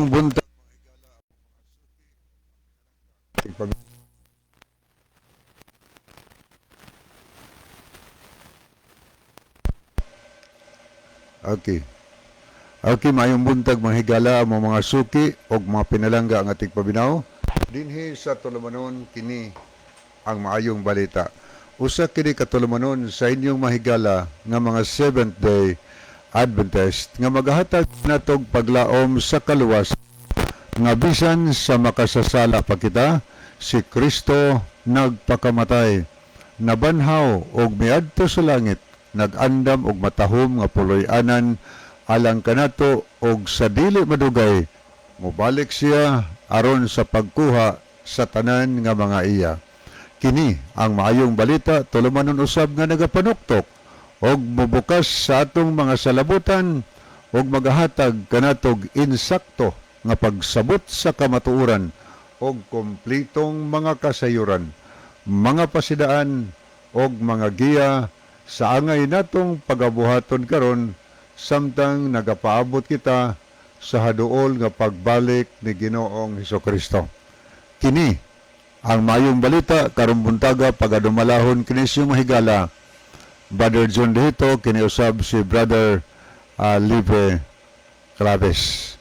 Mayong buntag. Okay. Okay, mayong buntag mga higala ang mga suki o mga pinalangga ang ating pabinaw. Dinhi sa tulumanon kini ang maayong balita. Usa kini katulumanon sa inyong mahigala nga mga Seventh Day Adventist nga magahatag natog paglaom sa kaluwas nga bisan sa makasasala pa kita, si Kristo nagpakamatay, nabanhaw og miadto sa langit, nagandam og matahom nga puloy-anan alang kanato og sa dili madugay mobalik siya aron sa pagkuha sa tanan nga mga iya. Kini ang maayong balita tulumanon usab nga nagapanuktok og mubukas sa atong mga salabutan og magahatag kanatog insakto nga pagsabot sa kamatuoran og kumplitong mga kasayuran, mga pasidaan og mga giya sa angay natong pagabuhaton karon samtang nagapaabot kita sa haduol nga pagbalik ni Ginoong Hesukristo. Kini ang mayong balita karong buntaga pagadumalahon kini siyang mahigala. Brother John Dehito, kini usab si Brother Live Claves.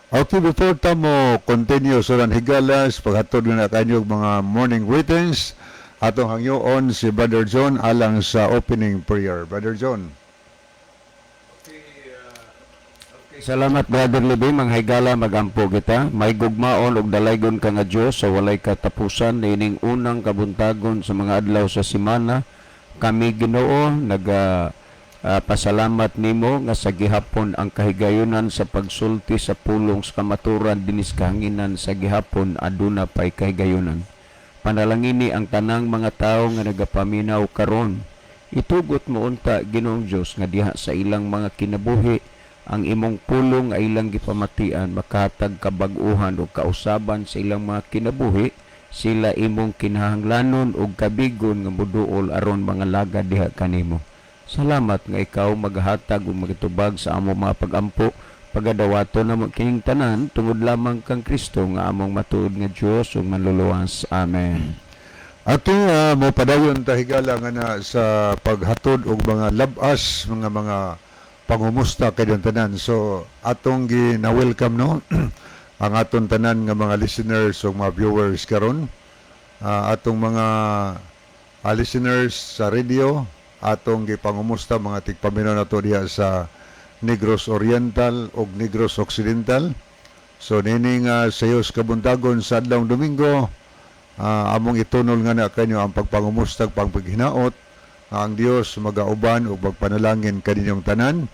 Okay, before tamo continue sa higalas paghatod na kanyog mga morning greetings, atong hangyoon si Brother John alang sa opening prayer. Brother John. Salamat Brother Libby, manghigala magampo kita. May gugmaon og dalaygon ka nga Dios sa walay katapusan nining unang kabuntagon sa mga adlaw sa semana. Kami Ginoo pasalamat nimo nga sa gihapon ang kahigayunan sa pagsulti sa pulong sa kamaturan dinis kahanginan sa gihapon aduna pay kahigayunan. Panalangini ang tanang mga tawo nga nagapaminaw karon. Itugot mo unta Ginoong Dios nga diha sa ilang mga kinabuhi ang imong pulong ay ilang gipamatian makahatag kabag-uhan o kausaban sa ilang mga kinabuhi, sila imong kinahanglanon o kabigon nga muduol aron mga laga diha kanimo. Salamat nga ikaw maghatag o magtubag sa among mga pagampo, pagadawato na kining tanan tungod lamang kang Kristo nga among matuod nga Dios ug manluluwas. Amen. Ato mo padayon ta higala nga na sa paghatod og mga labas mga pangumusta kay tanan. So atong gina-welcome no ang aton tanan nga mga listeners o mga viewers karon. Atong mga listeners sa radio, atong gipangumusta mga tigpaminaw nato diha sa Negros Oriental ug Negros Occidental. So nining sayos kabuntagon sa adlawng Domingo, among itunol nga na kanyo ang pagpangumusta pagpaghinaot. Ang Dios magauban ug magpanalangin kaninyong tanan.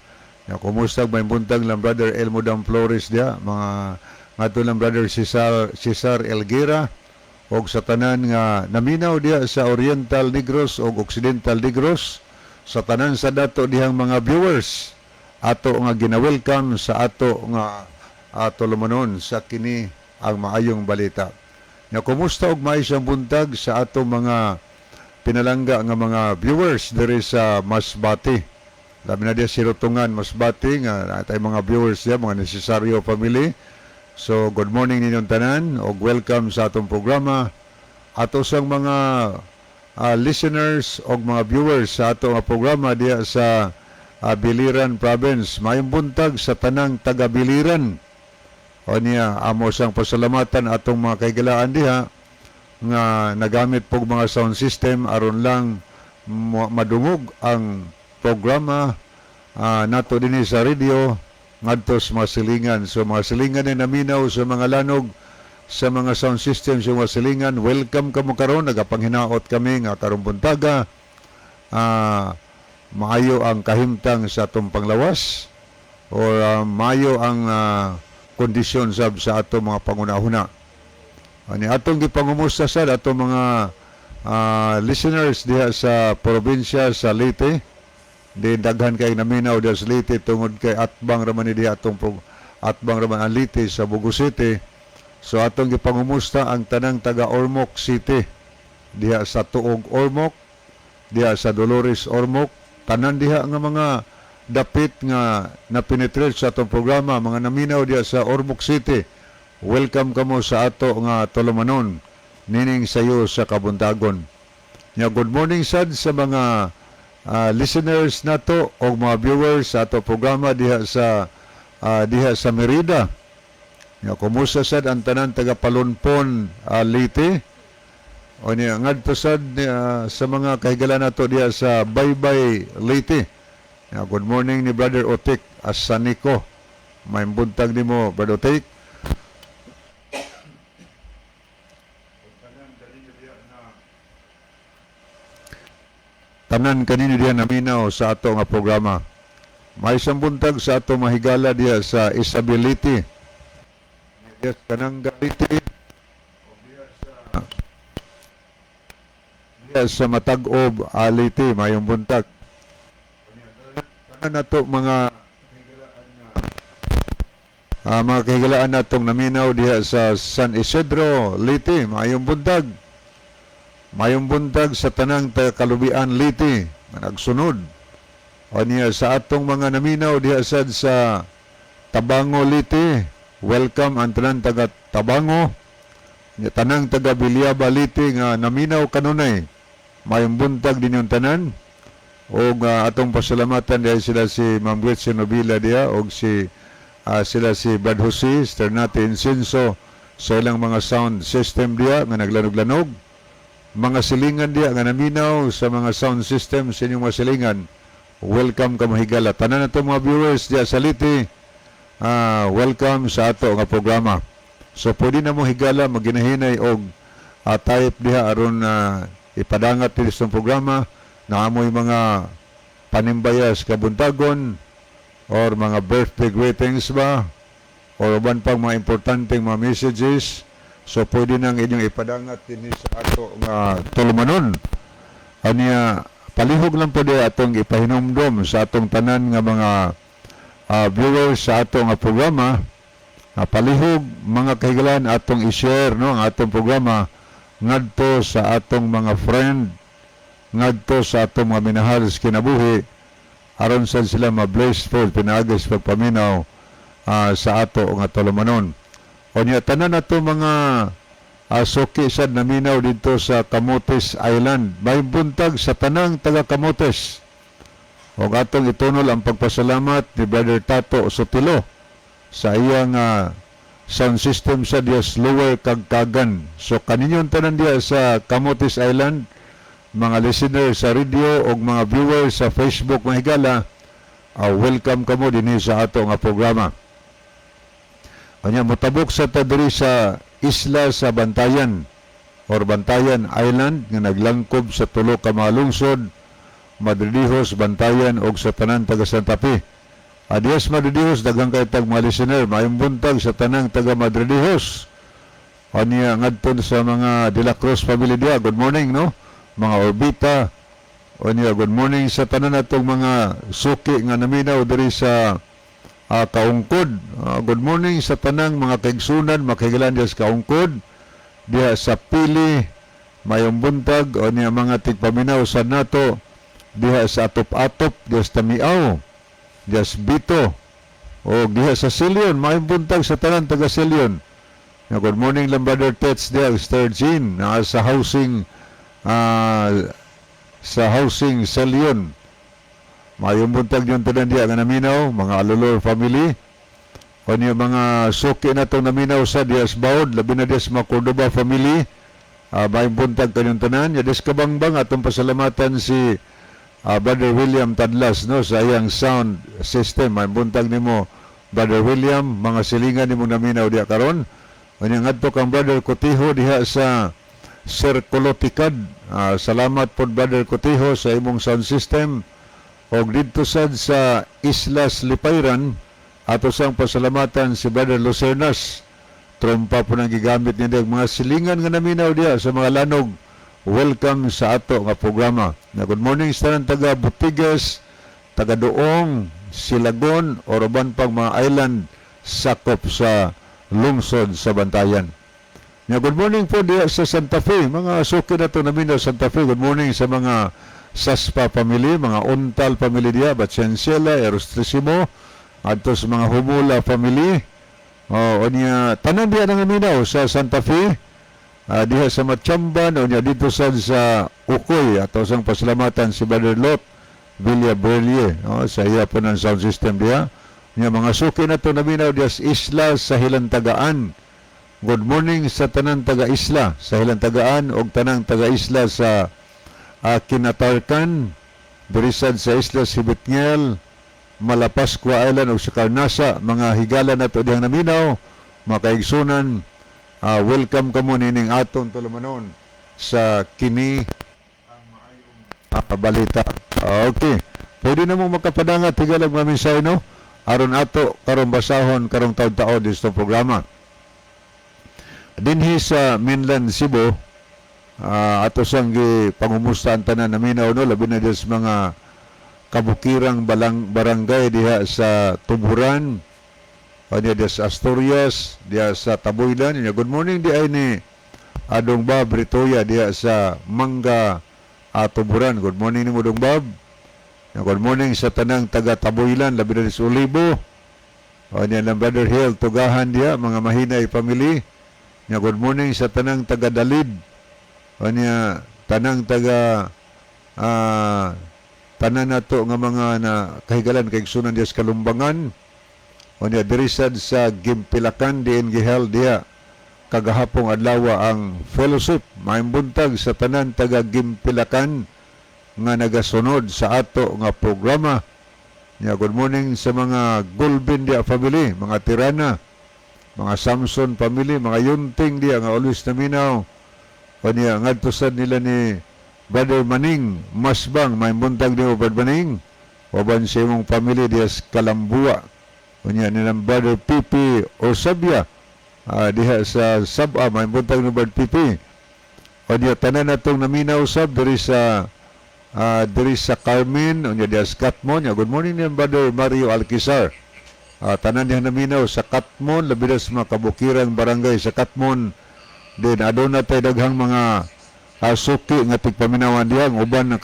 Kumusta may buntag lang Brother Elmo Dam Flores dia, mga ngato lang Brother Cesar Elguera og sa tanan nga naminaw dia sa Oriental Negros ug Occidental Negros, sa tanan sa dato dihang mga viewers ato nga gina-welcome sa ato nga tulumanon sa kini ang maayong balita. Kumusta og maayong buntag sa ato mga pinalangga nga mga viewers diri sa Masbate. Labi na diya Sirutungan, Masbate nga tay mga viewers diya, mga Necessario family. So good morning ninyong tanan og welcome sa atong programa. Ato sang mga listeners og mga viewers sa ato nga programa diya sa Biliran Province. Mayong buntag sa tanang taga Biliran. O niya amo sang pasalamatan atong mga kaigalaan diha nga nagamit pog mga sound system aron lang madungog ang programa nato dinhi sa radio ngadto sa mga silingan. So mga silingan ay naminaw sa mga lanog sa mga sound system sa mga silingan. Welcome kamo karon, nagapanghinaot kami nga karong buntaga maayo ang kahimtang sa atong panglawas or maayo ang kondisyon sa atong mga pangunahuna. Ani atong gipangumusta sa atong mga listeners diha sa probinsya sa Leyte. Di daghan kay naminaw diha sa Leyte tungod kay atbang raman diha atong atbang raman ang Leyte sa Bugo City. So atong gipangumusta ang tanang taga Ormoc City diha sa Tuog Ormoc, diha sa Dolores Ormoc, tanan diha nga mga dapit nga na-penetrate sa atong programa, mga naminaw diha sa Ormoc City. welcome kamo sa ato nga tulumanon nining sayo sa kabuntagon. Nya good morning sad sa mga listeners nato o mga viewers sa ato programa diha sa Merida. Nya kumusta sad ang tanan taga Palunpon, Leyte. O niya ngadto sad sa mga kahigalan nato diha sa Baybay, Leyte. Nya good morning ni Brother Otik Asaniko. May buntag nimo Brother Otik. Tanan kanino diha naminaw sa ato nga programa. May isang buntag sa ato mahigala diha sa Isabelite. Diha sa Kananggalite. Diha sa Matag-ob, Leyte, mayong buntag. Tanan nato mga kahigalaan natong naminaw diha sa San Isidro, Leyte, mayong buntag. Mayong buntag sa tanang Kalubian, Leyte, nagsunod. O niya sa atong mga naminaw diha sad sa Tabango, Leyte, welcome ang tanang taga Tabango. Niya tanang taga Bilyaba, Leyte nga naminaw kanunay. Mayong buntag din yung tanan. O atong pasalamatan diha sila si Ma'am Gretchen Nobila diha o sila si Brad Jose, Sternate Insenso sa ilang mga sound system diha nga naglanog-lanog. Mga silingan diya nga naminaw sa mga sound system sa inyong mga silingan. Welcome ka mahigala. Tanan na ito mga viewers diya sa Leyte. Welcome sa ato nga programa. So pwede na mo higala maginahinay og type diha aron ipadangat dito sa programa na amoy mga panimbayas kabuntagon or mga birthday greetings ba or uban pang mga importanteng mga messages. So pwede nang inyong ipadangat din sa ato nga tulumanon. Anya palihog lang po di atong ipahinomdom sa atong tanan nga mga viewers sa ato nga programa. Palihog mga kahigalan atong i-share no ang atong programa ngadto sa atong mga friend, ngadto sa atong mga minahal sa kinabuhi aron sad sila ma-blessed for pinaagos pagpaminaw sa ato nga tulumanon. O niya, tanan na ito mga suki sad naminaw dito sa Camotes Island. May buntag sa tanang taga Camotes. O atong itunol ang pagpasalamat ni Brother Tato Sotilo sa iyang sound system sa Dios Lower Kagkagan. So kaninyon tanan diya sa Camotes Island, mga listeners sa radio o mga viewers sa Facebook mga higala, welcome kamo dinhi sa ato nga programa. Kanya motabok sa diri sa isla sa Bantayan or Bantayan Island nga naglangkob sa tulo ka mga lungsod, Madridijos, Bantayan ug sa tanan taga Santa Fe. Adios Madridijos, daghang kay tag mga listener, mayong buntag sa tanang taga Madridijos. Kanya ngadto sa mga De La Cruz family dia, good morning no. Mga Orbita. Kanya good morning sa tanan natong mga suki nga naminaw diri sa Kaungkod. Good morning sa tanang mga kaigsunan, makahigalan diya sa Kaungkod, diya sa Pili, mayong buntag, o niya mga tigpaminaw sa nato, diya sa Atop-Atop, diya sa Tamiaw, diya sa Bito, o diya sa Silyon, mayong buntag sa tanang taga Silyon. Good morning lang Brother Tets diya, Star Jean, sa housing Silyon. Mayong buntag yung tanan diya nga naminaw, mga Alolor family. O niya mga suki na itong naminaw sa Dias Baud, labi na Dias mga Cordoba family. Mayong buntag kanyang tanan. Yadis kabangbang atong pasalamatan si Brother William Tadlas no, sa iyang sound system. Mayong buntag ni mo, Brother William, mga silingan ni mo naminaw diya karon. O niya ngadto kang Brother Cotijo diha sa Circulo Ticad. Salamat po Brother Cotijo sa imong sound system. O dito sad sa Islas Lipayran, ato sang pasalamatan si Brother Lucernas. Trompa po nang gigamit niya mga silingan nga naminaw diya sa mga lanog. Welcome sa ato nga programa. Good morning sa taga Butigas, taga Doong, Silagon, o uban pang mga island sakop sa lungsod sa Bantayan. Good morning po diya sa Santa Fe, mga suki na ito naminaw sa Santa Fe. Good morning sa mga Saspa family, mga Untal family diya, Batsenciela, Erostrisimo, adto sa mga Humula family, O niya tanan diya nga minaw sa Santa Fe, diha sa Machamban o niya dito sa Ukoy ato sang pasalamatan si Brother Lot Villa Berlier sa iya po ng sound system diha. Niya mga suki na to naminaw diya sa isla sa Hilantagaan. Good morning sa tanang taga-isla sa Hilantagaan o tanang taga-isla sa Kinatarkan, Berisad sa isla Sibitngel, Malapascua Island o sa Carnasa, mga higala na to diyang naminaw, mga kaigsunan, welcome ka mo nining aton tulumanon sa kini balita. Okay. Pwede na mo makapadangat higalag mga minsay no? Aron ato karong basahon karong taon-taon dito programa. Dinhi sa mainland Cebu, ato sang pangumusta ang tanan naminaw no, labi na diya sa mga kabukirang barangay diha sa Tuburan, diya sa Asturias, diya sa Taboylan. Good morning di ay ni Adong Bob Ritoya diya sa Mangga Tuburan. Good morning ni mo Dong Bob. Good morning sa tanang taga Taboylan, labi na sa Ulibo. Diya ng Brother Hill, Tugahan diya, mga mahinay family. Good morning sa tanang taga Dalid. Niya tanang taga tanan nato nga mga na kahigalan kay sunan diya sa Kalumbangan. Niya dirisad sa Gimpilakan diin gihel diya kagahapong adlaw ang fellowship maimbuntag sa tanan taga Gimpilakan nga nagasunod sa ato nga programa. Niya good morning sa mga Gulbin diya family, mga Tirana, mga Samson family, mga Yunting diya nga always naminaw. O niya ngadtusan nila ni Brother Maning Masbang, may buntag ni Brother Maning, waban sa imong family diya sa Kalambua. O niya nilang Brother Pipi Osabia, diha sa Sabah, may buntag ni Brother Pipi. O niya tanan natong naminaw sab diri sa Carmen, o niya diya sa Katmon. Good morning niya Brother Mario Alquizar. Tanan niya naminaw sa Katmon, labi na sa mga kabukirang barangay sa Katmon. Din aduna tay daghang mga suki nga tigpaminawan diha, uban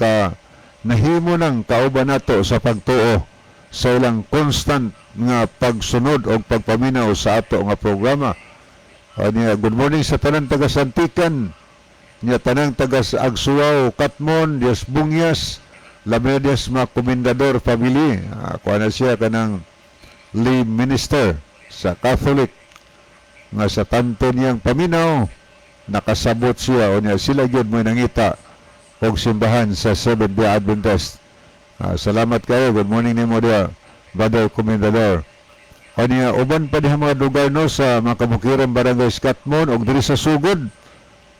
nahimo nang kauban nato sa pagtuo sa ilang constant nga pagsunod o pagpaminaw sa ato nga programa. Niya good morning sa tanan taga Santikan, niya tanang taga Agsuao, Katmon, Dias Bungyas, labi na diya sa mga komendador family. Kuha na siya kanang lay minister sa Catholic nga sa tanto niyang paminaw nakasabot siya o niya sila gyud mo nangita og simbahan sa Seventh-day Adventist. Salamat kayo. Good morning nimo dia Brother Komendador. O niya uban pa diha mga lugar no sa mga kabukirang barangay Skatmon og diri sa Sugod.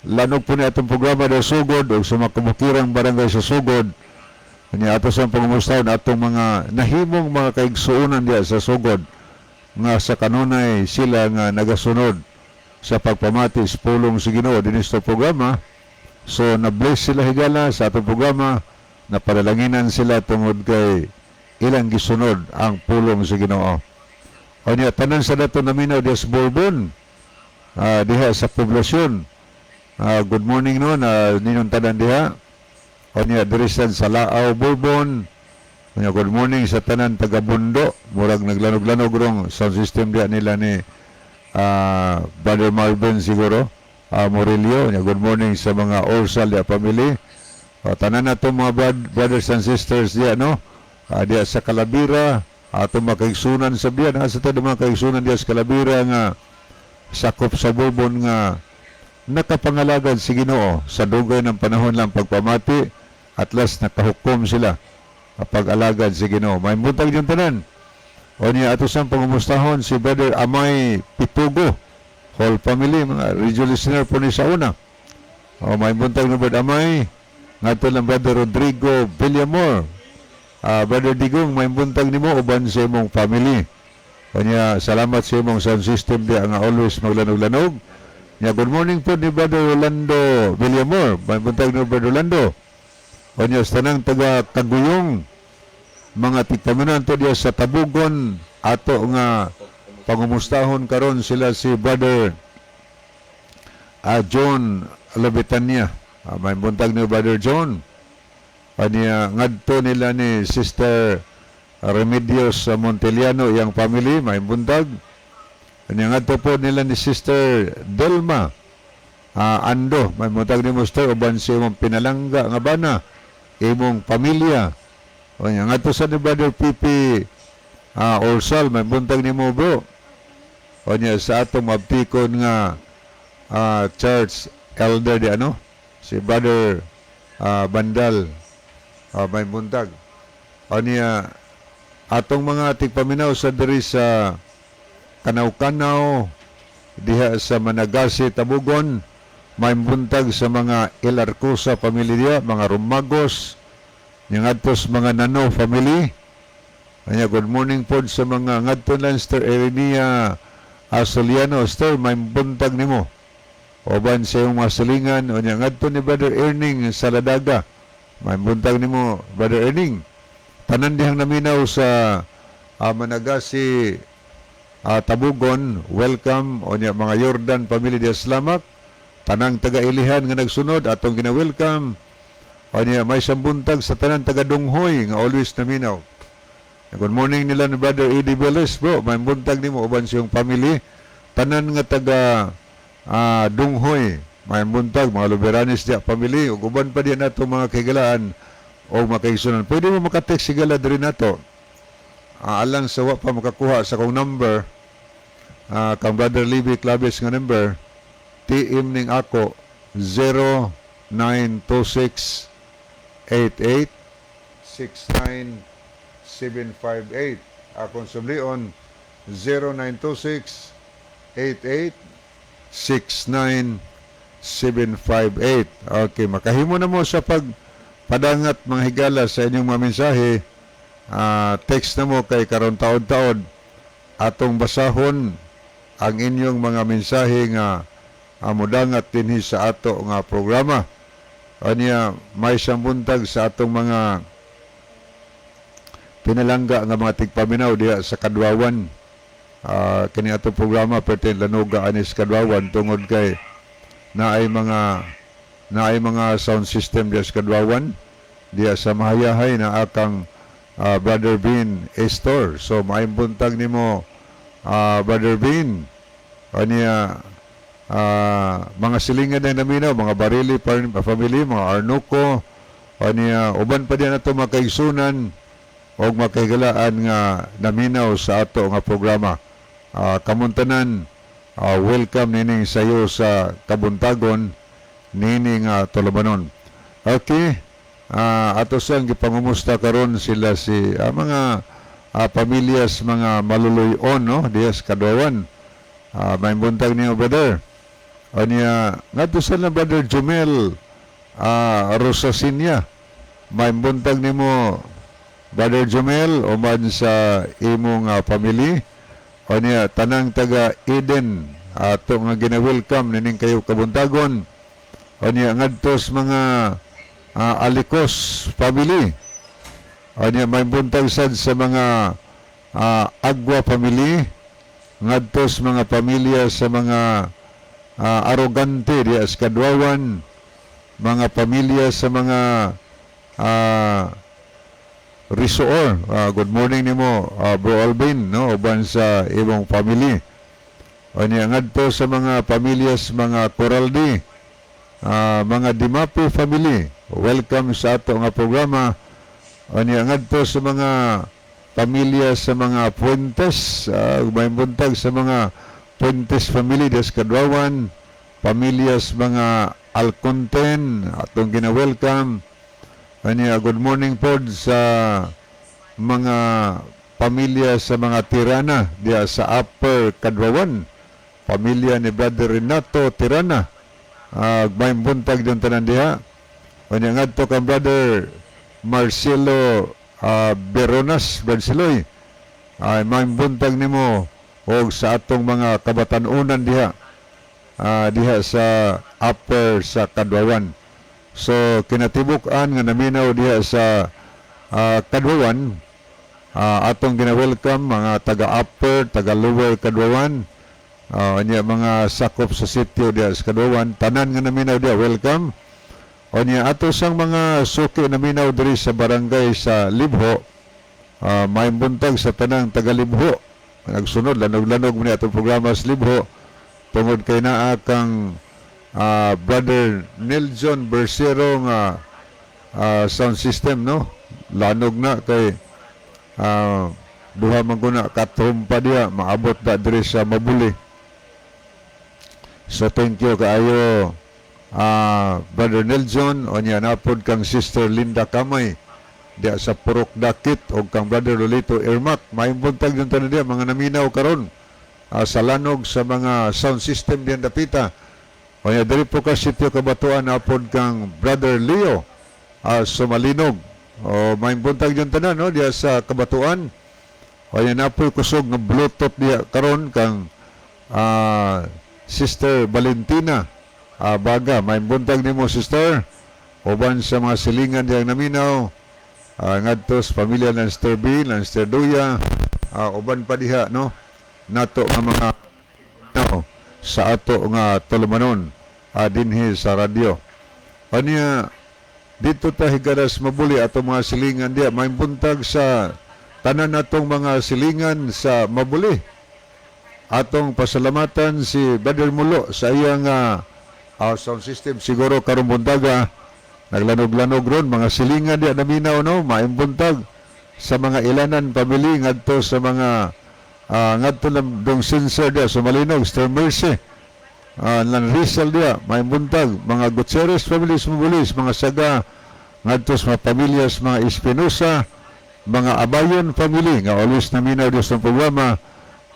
Lanog po ni atong programa sa Sugod og sa mga kabukirang barangay sa Sugod. Niya ato sa pangumustaon atong mga nahimong mga kaigsuonan diya sa Sugod nga sa kanunay sila nga nagasunod sa pagpamatis pulong sa Ginoo dinhi sa programa. So na-bless sila higala sa atong programa, napadalanginan sila tungod kay ilang gisunod ang pulong sa Ginoo. O niya tanan sa dato naminaw diya sa Bourbon, diha sa poblasyon. Good morning no na ninyong tanan diha. O niya dirisan sa Lao Bourbon. O niya good morning sa tanan taga Bundo, murag naglanog-lanog rong sound system diha nila ni Brother Marvin siguro Morillo. Good morning sa mga Orsal diya family. Tanan na to mga brothers and sisters diya no, diya sa Calabira, ato makaigsunan sa biyan sa tayo mga kaigsunan diya sa Calabira nga sakop sa Bourbon nga nakapangalagad si Ginoo sa dugay ng panahon lang pagpamati at last nakahukom sila pag-alagad si Ginoo. May muntag yung tanan. O niya ato sang pangumustahon si Brother Amay Pitugo, whole family, mga radio listener po ni sa una. O may buntag na Brother Amay, nga ito lang Brother Rodrigo Villamor. Brother Digong, may buntag ni mo, uban sa imong family. O niya, salamat sa imong sound system di nga always maglanog-lanog. Niya, good morning po ni Brother Rolando Villamor. May buntag ni Brother Rolando. O niya, tanang taga Kaguyong, mga tigpaminan to diya sa Tabugon, ato nga pangumustahon karon sila si Brother John Labitania. May buntag ni Brother John. Niya ngadto nila ni Sister Remedios Monteliano iyang family, may buntag. Kanya nga to po nila ni Sister Delma Ando, may buntag ni Muster, uban sa imong pinalangga nga bana, imong pamilya. Kanya nga to sa ni Brother Pipi Orsal, may buntag ni mo bro. Kanya sa atong mabtikon nga church elder di ano, si Brother Bandal, may buntag. Kanya atong mga tigpaminaw sa diri sa Kanaw-Kanaw, diha sa Managasi, Tabugon, may buntag sa mga Ilarcusa pamilya, mga Rumagos, yung atos mga Nano family. Kanya good morning po sa mga ngadto Lanster Erenia Soliano, Sir, may buntag nimo. Oban sa iyong mga silingan, o yung ngadto ni Brother Erning Saladaga, may buntag nimo, Brother Erning. Tanan dihang naminaw sa Managasi, Tabugon, welcome. O niya mga Jordan Family de Slamak, tanang taga-ilihan nga nagsunod, atong gina-welcome. O niya may sambuntag sa tanang taga-Dunghoy nga always naminaw. Good morning nila ni Brother Eddie Velez, bro. May buntag nimo uban siyang family. Tanan nga taga Dunghoy, may buntag, mga Luberanis dia family. Ug uban pa diyan nato mga kaigalaan o makaigsunan. Pwede mo makatext sigala diri nato. Alang sa wa pa makakuha sa kong number, kang Brother Libby Claves nga number, TM ning ako 0926 88 69 758. Akong sublion 0926 88 69 758. Okay, makahimo na mo sa pagpadangat mga higala sa inyong mga mensahe. Text na mo kay karon taon-taon atong basahon ang inyong mga mensahe nga mudangat dinhi sa ato nga programa. Anya may sambuntag sa atong mga pinalangga nga mga tigpaminaw diha sa Kadwawan. Kini atong programa pertin lanuga anis Kadwawan tungod kay naay mga sound system diha sa Kadwawan diha sa Mahayahay na akang Brother Bean Estor. So maayong buntag nimo Brother Bean. Anya mga silingan na naminaw, mga Barili family, mga Arnuco, anya uban pa din ato makaigsunan o makahigalaan nga naminaw sa ato nga programa. Kamuntanan, welcome nining sayo sa kabuntagon nining Tulabanon. Okay, ato siyang gipangumusta karon sila si mga pamilyas, mga maluluyon, no? Diyas Kadawan. May buntag niyo, brother. Anya, ngadto sila Brother Jumel Rosasinya. May buntag nimo, Brother Jumel, uman sa imong family. O niya, tanang taga Eden, ato nga gina-welcome nining kayo kabuntagon. O niya, ngadtos mga Alikos family. O niya, may buntag sad sa mga Agwa family. Ngadtos mga pamilya sa mga Arogante di Kadwawan. Mga pamilya sa mga Risoor, good morning nimo, Bro Alvin, no, uban sa imong family. O niya ngadto sa mga pamilyas, mga Coraldi, mga Dimapi family, welcome sa ato nga programa. O niya ngadto sa mga pamilya sa mga Puentes, may buntag sa mga Puentes family des Kadwawan, pamilyas mga Alconten, atong gina-welcome. Kanya, good morning po sa mga pamilya sa mga Tirana diya sa Upper Kadwawan. Pamilya ni Brother Renato Tirana. May buntag doon tanan diya. Kanya nga to kang Brother Marcelo Beronas Bansiloy. May buntag nimo o sa atong mga kabatanunan diha. Diha sa Upper sa Kadwawan. So, kinatibuk-an nga naminaw diha sa Kadwawan, atong gina-welcome mga taga-upper, taga-lower Kadwawan, mga sakop sa sitio diha sa Kadwawan, tanan nga naminaw diha, welcome. Ato sang mga suki naminaw diri sa barangay sa Libho, may buntag sa tanang taga-Libho, nagsunod lanog-lanog mo atong programa sa libho tungod kay naa kang Brother Nelson Bersero nga sound system, no? Lanog na kay duha man ko na katrumpa diya maabot na diri sa Mabuli. So thank you kaayo Brother Nelson o niya napod kang Sister Linda Kamay diya sa Purok Dakit o kang Brother Lolito Irmak. Maimbuntag yung tanan diya mga naminaw karon sa lanog sa mga sound system diyan dapita. O niya diri po ka sitio Kabatuan napod kang Brother Leo Sumalinog. O maimbuntag yung tanan, no, diya sa Kabatuan. O niya napoy kusog nga Bluetooth diya karon kang Sister Valentina Baga. Maimbuntag nimo sister uban sa mga silingan diyang naminaw ngadto sa pamilya ng Sister B, ng Sister Duya, uban pa diha, no, nato nga mga no, sa ato nga tulumanon dinhi sa radyo. Anya dito ta higaras Mabuli ato mga silingan diya maimbuntag sa tanan natong mga silingan sa Mabuli. Atong pasalamatan si Brother Mulo sa iyang sound system siguro karong buntaga naglanog-lanog ron mga silingan diya naminaw, no, maimbuntag sa mga ilanan pamili ngadto sa mga ngadto lang dong sensor diya sa Malinog, Sister Mercy Lan Rizal diya maimbuntag mga Gutierrez family sa Mabulis, mga Saga ngadto sa mga pamilyas mga Espinosa, mga Abayon family nga always naminaw diya sa programa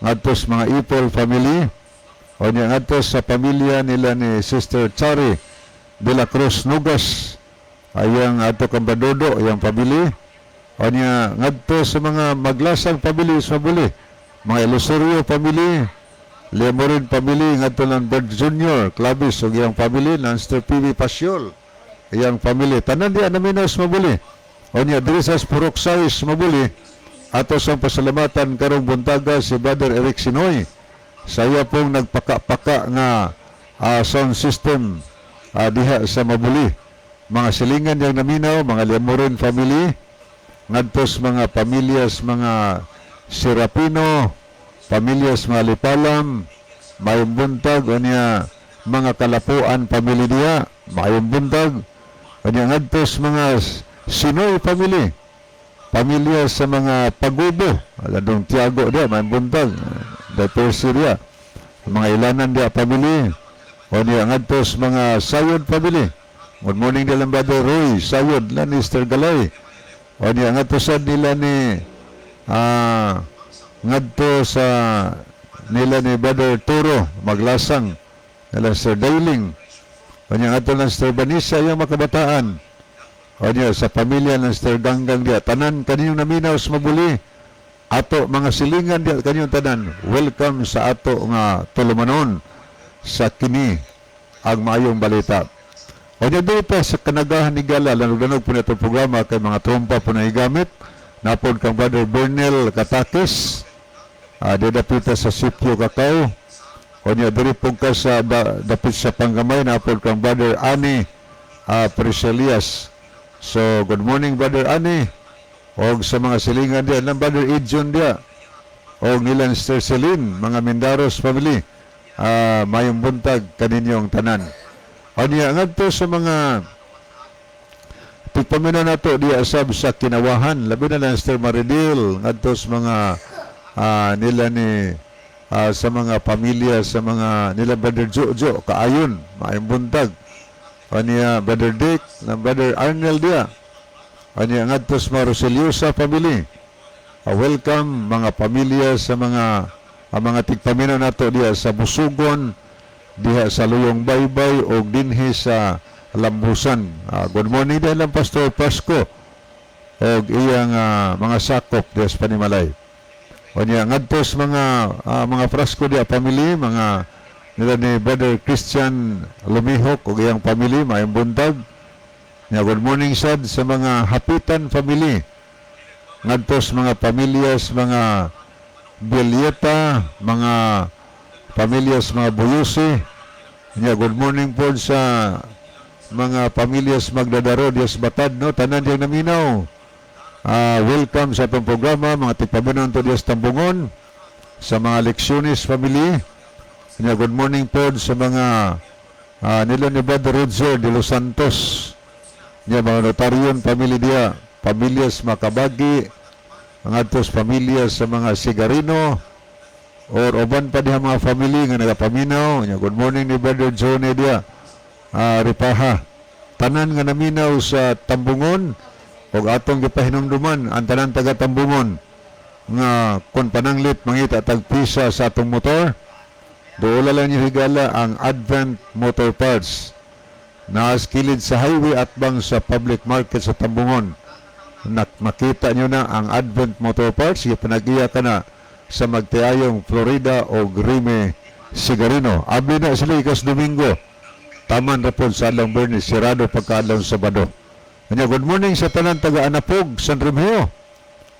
ngadto sa mga Ipol family o niya ngadto sa pamilya nila ni Sister Chari de la Cruz Nugas ayang ato kang Badodo ayang pamilya o niya ngadto sa mga Maglasang family sa Mabuli, mga Ilusorio family, Lemorin family ngadto ng Bird Junior Clavis o iyang family ng Sister PB Pasyol iyang family tanan diya naminaw sa Mabuli. O niya diri sa Purok Sais Mabuli ato sa pasalamatan karong buntaga si Brother Eric Sinoy sa iya pong nagpaka-paka nga sound system diha sa Mabuli. Mga silingan yang naminaw, mga Lemorin family ngadto sa mga pamilyas mga Serapino, pamilyas mga Lipalam, mayong buntag o niya mga Kalapuan family diya, mayong buntag o niya ngadto sa mga Sinoy family, pamilya sa mga Pagubo, aladong Tiago diya, mayong buntag Dr. Syria, mga ilanan diya family o niya ngadto sa mga Sayod family. Good morning nila Brother Roy Sayod Lannister Galay o niya ngadto sa nila ni ngadto sa nila ni Brother Turo Maglasang nila Sir Dailing o niya ngadto ng Sir Vanessa yung makabataan o niya sa pamilya ng Sir Ganggang diya tanan kaninyong naminaw sa Mabuli ato mga silingan diya kaninyong tanan welcome sa ato nga tulumanon sa kini ang maayong balita. O niya doon pa sa kanagahan ni Gala lanog-lanog po na itong programa kay mga trompa po na igamit napon kang Brother Bernel Katakis didapita sa Sitio Kakao o niya diri po ka sa dapit sa Panggamay napon kang Brother Ani Priscelias. So good morning Brother Ani o sa mga silingan diya ng Brother Edjon diya o nilang Sister Celine mga Mendaros family mayong buntag kaninyong tanan. O niya ngadto sa mga tigpamina nato diya asab sa Kinawahan labi na lang Sister Maridil ngadto sa mga nila ni sa mga pamilya sa mga nila Brother Jojo kaayon maayong buntag o niya Brother Dick na Brother Arnel diya o niya ngadto sa mga Roseliosa family welcome mga pamilya sa mga tigpamina nato diya sa Busugon diha sa Luyong Baybay o dinhi sa Lambusan. Good morning din lang Pastor Pasco o iyang mga sakop diha sa Panimalay. O niya ngadto sa mga Frasco diha family, mga nila ni Brother Christian Lumihok o iyang family, mayong buntag. Niya good morning sad sa mga Hapitan family. Ngadto sa mga pamilyas, mga Bilyeta, mga pamilyas mga Buyusi. Yeah, good morning po sa mga pamilyas Magdadaro Dias Batad, no, tanan diyang naminaw. Welcome sa itong programa mga tigpaminon to Dias Tambungon sa mga Lecciones family. Nya good morning po sa mga nila ni Brother Roger de Los Santos. Nya mga notaryon family dia, pamilyas Makabagi, mga atos pamilyas sa mga Sigarino, or uban pa diha mga family nga nagapaminaw. Nya good morning ni Brother Johnny dia, Ripaha. Tanan nga naminaw sa Tambungon, og atong gipahinumduman ang tanan taga Tambungon nga kun pananglit mangita tagpisa sa atong motor, doon lang niyo higala ang Advent Motor Parts na kilid sa highway at bang sa public market sa Tambungon. Makita nyo na ang Advent Motor Parts, ipanagiya ka na sa Magtiayong Florida o Grime Sigarino. Abi na sila ikas Domingo, taman rapon sa Alang Bernis, sirado pagkaadlaw Sabado. Kanya good morning sa tanan taga Anapog, San Remeo.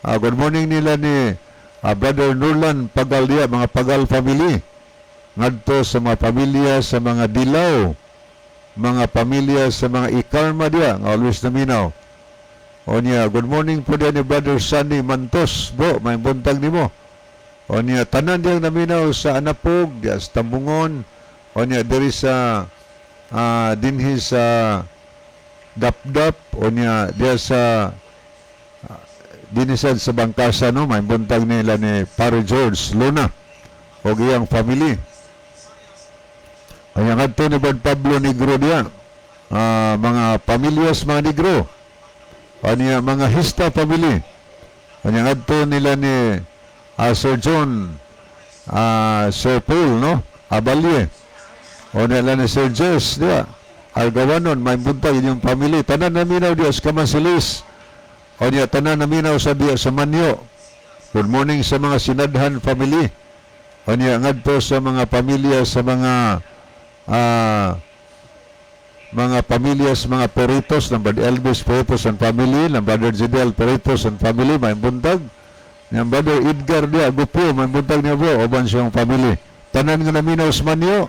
Good morning nila ni Brother Nurlan Pagaldia, mga Pagal family. Ngadto sa mga pamilya sa mga Dilaw, mga pamilya sa mga Ikarma dia, nga always naminaw. O niya, good morning po dia ni Brother Sunny Mantos, bro, may buntag ni mo. O niya, tanan diyang naminaw sa Anapog, dia sa Tambungon. O niya, diri sa dinhi sa Dapdap, o niya, dia sa dinisad sa Bangkasa, no? May buntag nila ni Pare George Luna o iyang family. Ay ang adto ni Brad Pablo Negro diya, mga pamilyas mga Negro, niya mga Hista family. Ay ang adto nila ni Sir John, Sir Paul, no? Abalye, o nila ni Sir Jess diya, Argawanon, may buntag inyong family. Tanan naminaw diya sa Kamasilis, o niya tanan naminaw sa diya sa Manyo. Good morning sa mga Sinadhan family. O niya ngadto sa mga pamilya sa mga pamilya sa mga Peritos, ng Brother Elvis Peritos and family, ng Brother Zidel Peritos and family, may buntag. Ng Brother Edgar diya, Gupo, may buntag niya bro, oban siyang family. Tanan nga naminaw sa Manyo,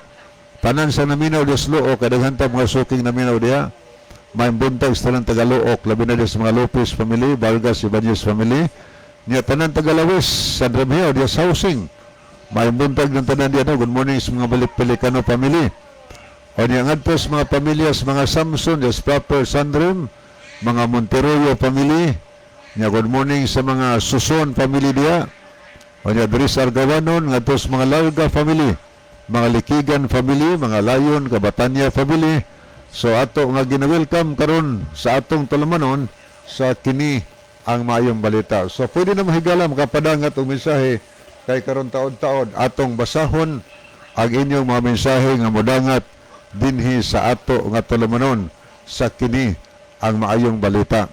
tanan sa naminaw diya sa Luok, kadaghanta mga suking naminaw diya. May buntag sa tanan Tagaluok, labi na diya sa mga Lopez family, Vargas, Ibanez family. Niya tanan Tagalawis, San Remeo, diya sa housing. May buntag ng tanan diya, no? Good morning sa mga Balik-Pelicano family. O niya ngadto sa mga pamilya sa mga Samson, diya sa proper Sandrim, mga Monteroyo family. Niya good morning sa mga Suson family diya. O niya Dris Argawanon, ngadto sa mga Larga family, mga Likigan family, mga Layon, Kabatanya family. So ato nga gina-welcome karon sa atong tulumanon sa kini ang maayong balita. So pwede na mahigala makapadangat og mensahe kay karon taod-taod atong basahon ang inyong mga mensahe nga modangat dinhi sa ato nga tulumanon sa kini ang maayong balita.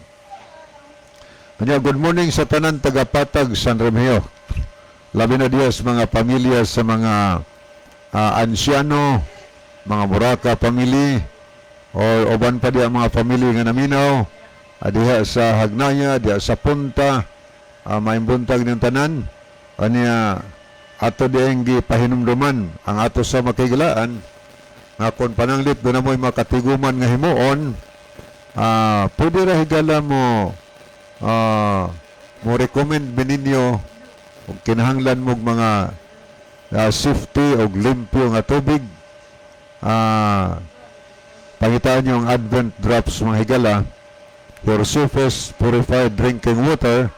Kanya good morning sa tanan taga-Patag San Remeo. Labi na diya sa mga pamilya sa mga ansyano, mga Muraka family, o uban pa diya mga family nga naminaw, diha sa Hagnaya, diha sa Punta, may buntag ng tanan. Aniya ato diyang gipahinumduman ang ato sa makigilaan nga kung pananglit doon na mo'y makatiguman nga himuon, pwede ra higala mo recommend beninyo o kinahanglan mo mga safety o limpyo nga tubig. Pangitaan nyo ang Advent Drops mga higala, your surface purified drinking water,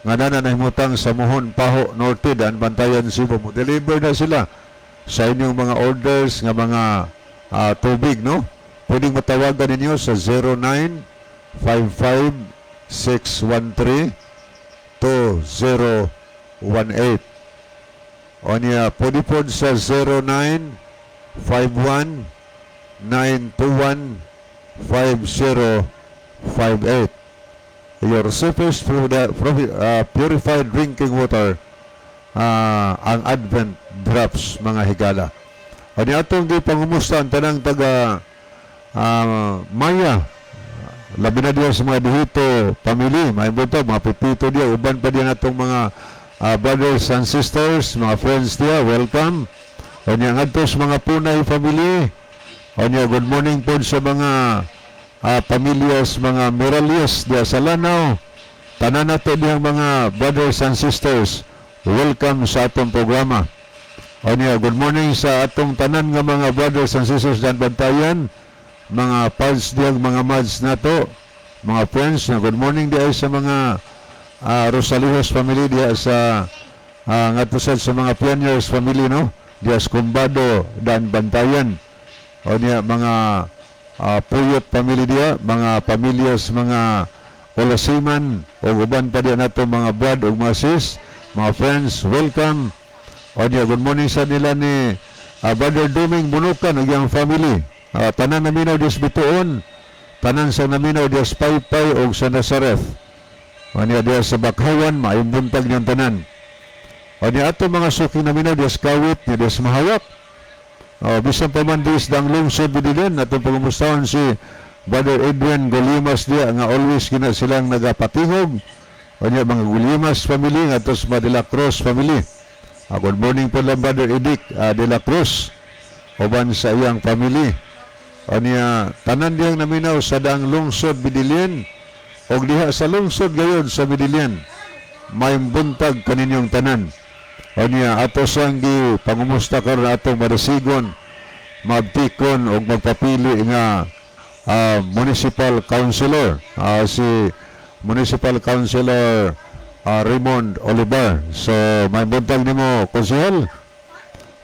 nga nananahimutang sa Muhon, Paho, Nortidan, Bantayan, Cebu. Deliver na sila sa inyong mga orders nga mga tubig, no? Pwedeng matawagan ninyo sa 0955-613-2018. O niya, pwede po sa 0951-921-5058. Your surface purified drinking water, ang Advent Drops mga higala. O niya atong di pangumusta ang tanang taga Maya, labi na diya sa mga dihito family, may buto, mga pipito diya, uban pa diya natong mga brothers and sisters, mga friends diya, welcome. O niya ngadto sa mga Punay family. O niya good morning po sa mga pamilyas, mga Miralias diya sa Lanao. Tanan nato diyang mga brothers and sisters, welcome sa atong programa. O niya, good morning sa atong tanan nga mga brothers and sisters dan bantayan, mga pads diyang mga mads nato, mga friends, na good morning diay sa mga Rosalihos family diya sa ngatusad sa mga pioneers family, no? Diya sa Kumbado dan bantayan. O niya, mga Puyot family diya, mga pamilyas, mga Olasiman, o uban pa diya nato mga brad o mga sis, mga friends, welcome. O niya, good morning sa nila ni Brother Duming Bunukan o yung family. Tanan naminaw Diyos Bituon, tanan sa naminaw Diyos Paypay o sa Nazareth. O niya, diya sa Bakhawan, maayong buntag niyang tanan. O niya, ato mga suking naminaw Diyos Kawit, niya Diyos Mahawak. Bisan pa man Diyos dang lungsod bidilan, atong pagumustahan si Brother Edwin Golimas diya, nga always gina silang nagapatihog. O niya, mga Golimas family, nga tos De La Cruz family. Good morning po lang Brother Edic De La Cruz, uban sa iyang family. O niya, tanan diyang naminaw sa dang lungsod bidilin, o diha sa lungsod gayon sa bidilin, may buntag kaninyong tanan. O niya, ato sang pangumusta karon atong madasigon, mabtikon o magpapili nga municipal councilor, si Municipal Councilor Raymond Oliver. So may buntag nimo konsehal,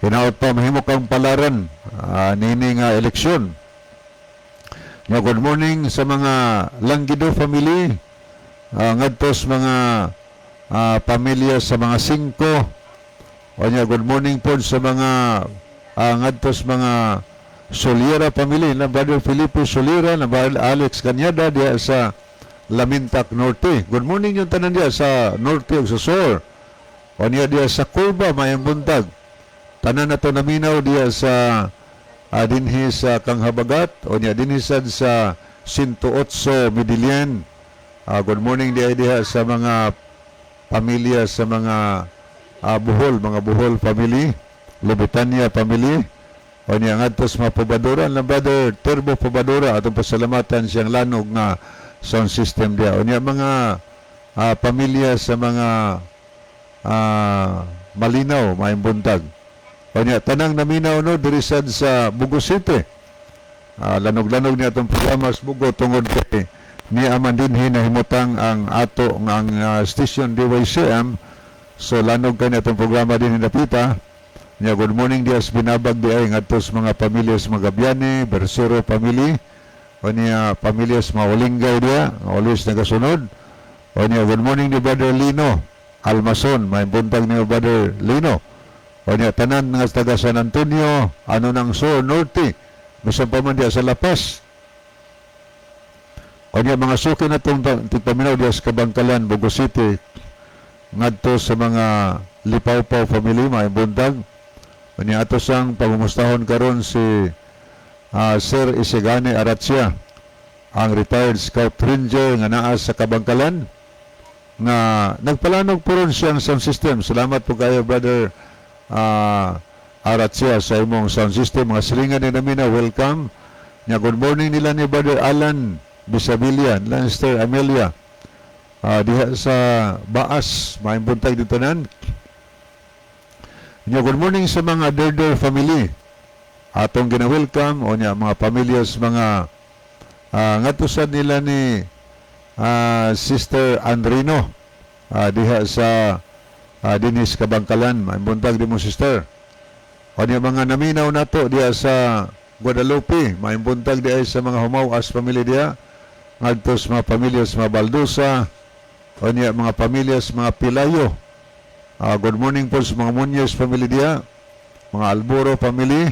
hinaot pa mahimo kang palaran nini nga eleksyon. Nga good morning sa mga Langgido family, ngadtos mga pamilya sa mga 5. O niya, good morning po sa mga ngadtos mga Soliera family, na Brother Felipe Soliera, na Brother Alex Cañada diya sa Lamintac Norte. Good morning yung tanan diya sa Norte o sa Sur. O niya diya sa Curva, mayang buntag. Tanan na to naminaw diya sa dinhi sa Kanghabagat, o niya dinhisad sa 108 Midilian. Good morning diya sa mga pamilya sa mga Buhol, mga Buhol family, Lubitania family. O niya ngadtos mapabadoran lang Brother Turbo Pabadora, atong pasalamatan siyang lanog nga sound system dia. O niya mga pamilya sa mga Malinaw, may buntag. O niya, tanang naminaw no, dirisad sa Bugo City. Lanog-lanog niya itong programa sa Bugo tungod kay ni aman din hinahimutang ang ato ang station DYCM. So lanog ka niya itong programa din hinapita. Niya, good morning diya sa binabag diya ngatos mga pamilya sa Magabiane, Bersero family. O niya, pamilya sa Maulingay diya, always nagasunod. O niya, good morning ni Brother Lino Almason, may buntag ni Brother Lino. O niya, tanan nga taga San Antonio, ano nang Sur Norte, bisan pa man diya sa Lapas. O niya, mga suki na itong tigpaminaw diya sa Kabangkalan, Bugo City, ngadto sa mga Lipawpaw family, may buntag. O niya, ato sang pagmumustahon karon si Sir Isigane Aratzia, ang retired Scout Ranger nga naa sa Kabangkalan, nga nagpalanog po ron siyang sound system. Salamat po kayo Brother Aratzia sa imong sound system. Mga silingan ni namin na welcome. Nga good morning nila ni Brother Alan Bisabilia, Lanster Amelia, diha sa Baas, maimbuntay dito nan. Nga good morning sa mga Derder family, atong gina-welcome. O niya, mga pamilyas, mga ngatusan nila ni Sister Andrino, diha sa Dinis Kabangkalan, maimbuntag di mo sister. O niya, mga naminaw nato diha sa Guadalupe, maimbuntag diha sa mga Humawas family diha, ngadtos mga pamilyas mga Baldusa. O niya, mga pamilyas mga Pilayo. Good morning po sa mga Muñoz family diha, mga Alburo family,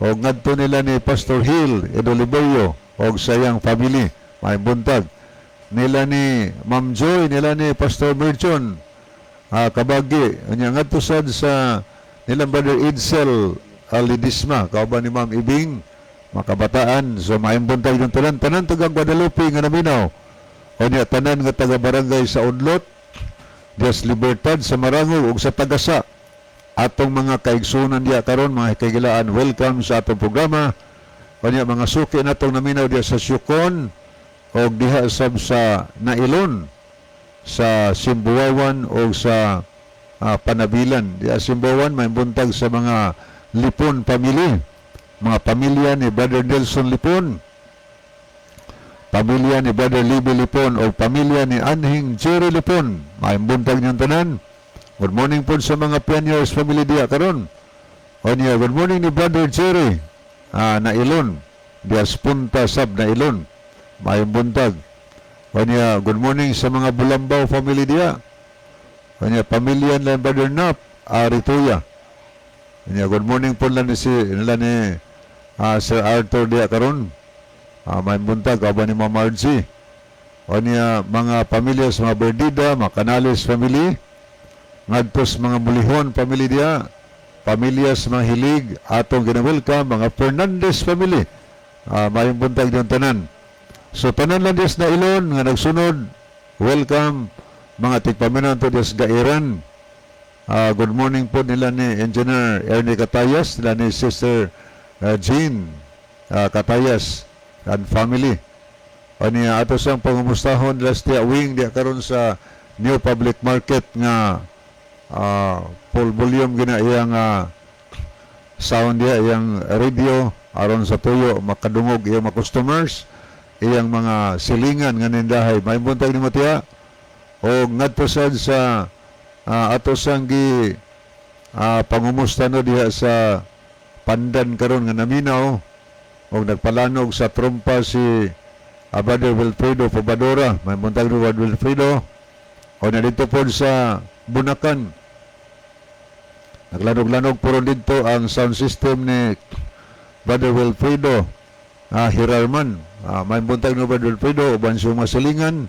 o ngadto nila ni Pastor Hill Edolibeyo o sayang family, may buntag nila ni Ma'am Joy, nila ni Pastor Merchon Kabagi, anya ngadto sad sa nilang Brother Edsel Alidisma, kauban ni Ma'am Ibing, makabataan. So may buntag yung tanan taga Guadalupe nga naminaw. O niya, tanan nga taga barangay sa Udlot, Dias Libertad sa Marangol ug sa Tagasa, atong mga kaigsunan diya karon, mga kaigilaan, welcome sa atong programa. O niya, mga suki natong naminaw diya sa Syukon o diha sab sa Nailon, sa Simbuawan o sa panabilan. Di Asimbawan may buntag sa mga Lipon family, mga pamilya ni Brother Nelson Lipon, pamilya ni Brother Libby Lipon o pamilya ni Anhing Jerry Lipon. May buntag niyang tanan. Good morning po sa mga pioneers family diya karon. O niya, good morning ni Brother Jerry na Ilon. Dias punta sab na Ilon. May buntag. O niya, good morning sa mga Bulambaw family diya. O niya, pamilya ni Brother Nap, Rituya. O niya, good morning po nila ni Sir Arthur diya karon. May buntag, aba ni Ma'am Margie. O niya, mga pamilya sa mga Berdida, mga Canales family, ngadtos mga Mulihon family diya, pamilya sa mga Hilig, atong ginawelcome, mga Fernandez family, may buntag yung tanan. So, tanan lang dis na Ilon, nga nagsunod, welcome, mga tigpaminan to dis Gairan. Good morning po nila ni Engineer Ernie Catayas, nila ni Sister Jean Catayas and family. O niya, ato siyang pangumustahon last year, wing diya karon sa New Public Market nga full volume gina iyang sound diya, iyang radio, aron sa tuyo, makadungog iyang mga customers, iyang mga silingan nga nindahay. May buntag ni Matiya, o ngadto sad sa ato sang gi pangumusta no diha sa Pandan karon nga naminaw, o nagpalanog sa trompa si Brother Wilfredo Pobadora. May buntag ni Brother Wilfredo, o nandito po sa Bunakan. Naglanog-lanog po dito ang sound system ni Brother Wilfredo Hirarman. May buntag ni Brother Wilfredo, uban siya masilingan.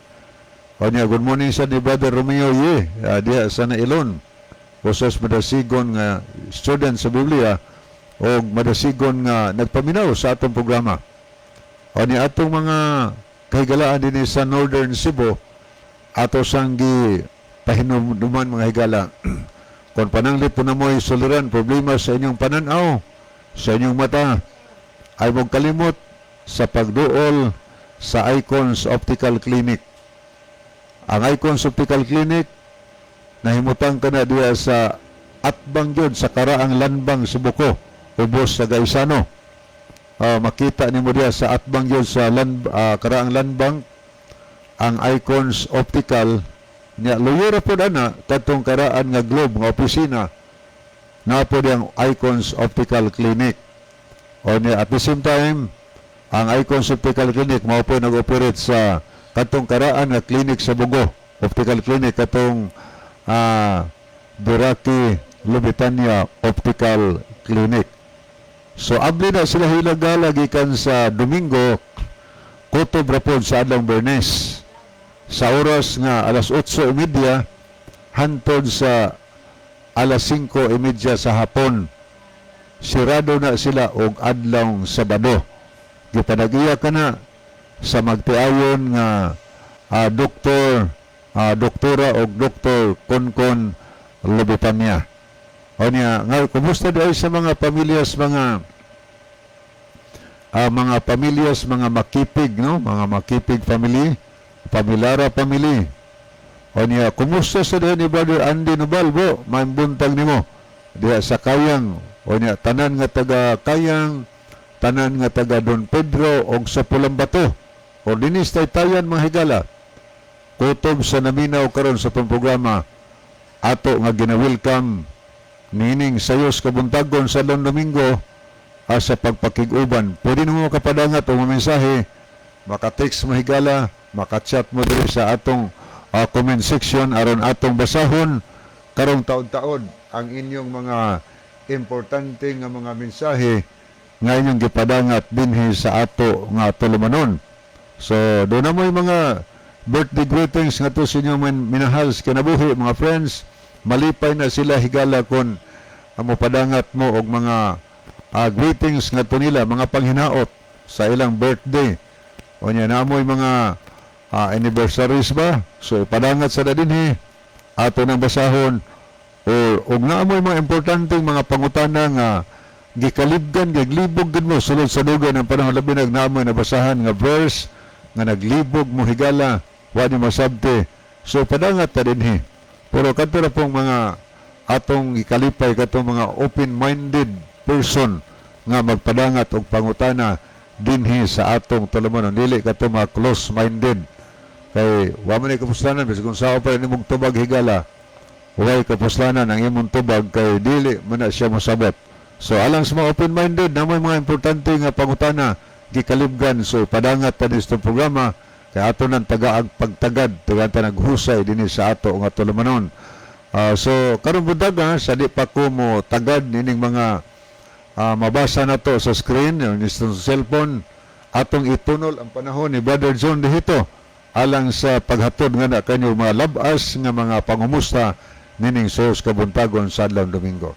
O niya, good morning sa ni Brother Romeo Ye, diya sa Nailon. Usas madasigon nga student sa Biblia, o madasigon nga nagpaminaw sa atong programa. O niya, atong mga kahigalaan din sa Northern Cebu, ato sanggi pahinuman mga higala. Kung pananglit po na mo'y suliran, problema sa inyong pananaw, sa inyong mata, ay mong kalimot sa pagduol sa Icons Optical Clinic. Ang Icons Optical Clinic, nahimutang ka na diya sa Atbang yun, sa Karaang Lanbang, Subuko, ubos sa Gaisano. Makita ni mo diya sa Atbang yun, sa Karaang Lanbang, ang Icons Optical niya luyura po na katong karaan nga globe nga opisina na po diyang Icons Optical Clinic. O niya at the same time, ang Icons Optical Clinic mao po nag-operate sa katong karaan nga clinic sa Bugo, Optical Clinic, katong Duraki Lubitania Optical Clinic. So abli na sila hilagala gikan sa Domingo, kutob ra pod sa adlong Bernes, sa oras nga alas 8:30 hantod sa alas 5:30 sa hapon. Sirado na sila og adlong Sabado. Gipanagiya ka na sa magtiayon nga doktora og Dr. Konkon Lubitania. O niya, nga, kumusta dahil sa mga pamilyas, mga pamilyas, mga makipig, no? Mga makipig family, Pamilara family. O niya, kumusta sa diyan ni Brother Andy Nubalbo? May buntag nimo diya sa Kayang. O niya, tanan nga taga Kayang, tanan nga taga Don Pedro og sa Pulambato. O dinis tayan mga higala. Kutob sa naminaw karon sa tong programa, ato nga gina-welcome nining sayos kabuntagon sa Domingo sa pagpakig-uban. Pwede nimo makapadangat o mensahe, maka-text mo higala, maka-chat mo diri sa atong comment section aron atong basahon karong taon-taon ang inyong mga importante nga mga mensahe nga inyong gipadangat dinhi sa ato nga tulumanon. So, doon na mo yung mga birthday greetings nga to sa inyong minahal sa kinabuhi, mga friends. Malipay na sila higala kon padangat mo og mga greetings nga to nila, mga panghinaot sa ilang birthday. O niya na mo yung mga anniversaries ba? So, ipadangat sa dadinhi, ato ng basahon, o naamoy mga importanteng mga pangutana nga gikalibgan, gaglibog din mo, sulod sa dugan ng panahon labi naamoy na basahan nga verse, nga naglibog mo higala, wani masabte. So, padangat na dinhi. Pero kanto na pong mga atong ikalipay katong mga open-minded person nga magpadangat og pangutana dinhi sa atong tulumanon, dili katong mga close-minded. Kay wa man ni kapuslanan bisag kung sao pa nimong tubag higala, way kapuslanan ang imong tubag kay dili man na siya mosabot. So alang sa mga open-minded na may mga importante nga pangutana gikalibgan, so padangat ta sa programa kay ato nang tagaag pagtagad tuganta naghusay dinhi sa ato nga tulumanon. So karon buntag sa di pa ko mo tagad nining mga mabasa na to sa screen o sa cellphone, atong itunol ang panahon ni Brother John dihito alang sa paghatod nga na kanyo mga labas nga mga pangumusta nining sus kabuntagon sa adlawng Domingo.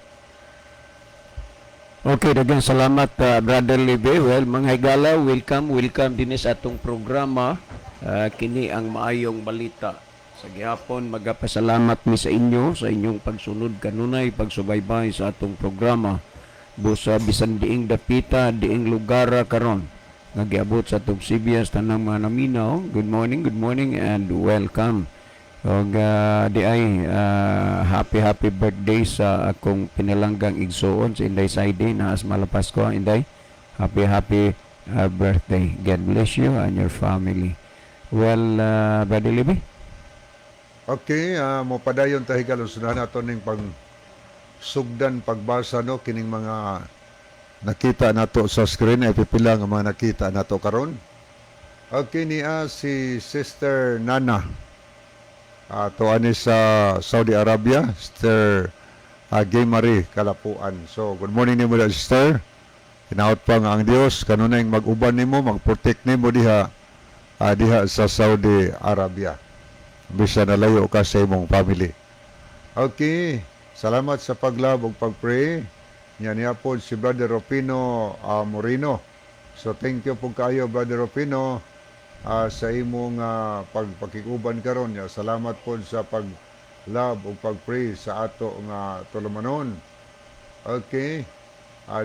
Okay, daghang salamat Brother Libe. Well, mga higala, welcome din sa atong programa. Kini ang maayong balita. Sa gihapon, magapasalamat mi sa inyo sa inyong pagsunod kanunay, pagsubaybay sa atong programa. Busa bisan diing dapita, diing lugara karon. Nagiabot sa atong CBS tanang mga naminaw. Good morning and welcome. Og di ay happy birthday sa akong pinalanggang igsuon sa Inday Saidi na as malapas ko Inday. Happy birthday. God bless you and your family. Well, Brother Libby? Okay, mo padayon ta higalon sunahan nato ning pag sugdan pagbasa no kining mga nakita nato sa screen ay pipila nga mga nakita nato karon. Okay, niya si Sister Nana. To ani sa Saudi Arabia, Sister Gay Marie Kalapuan. So, good morning nimo da sister. Hinaot pa nga ang Dios kanunay mag-uban nimo, mag-protect nimo diha sa Saudi Arabia. Bisa nalayo ka sa imong family. Okay, salamat sa paglab ug pag-pray. Niya po si Brother Rufino Moreno. So, thank you po kayo, Brother Rufino, sa imong pagpakiguban karon. Salamat po sa pag-love o pag-pray sa ato nga tulumanon. Okay.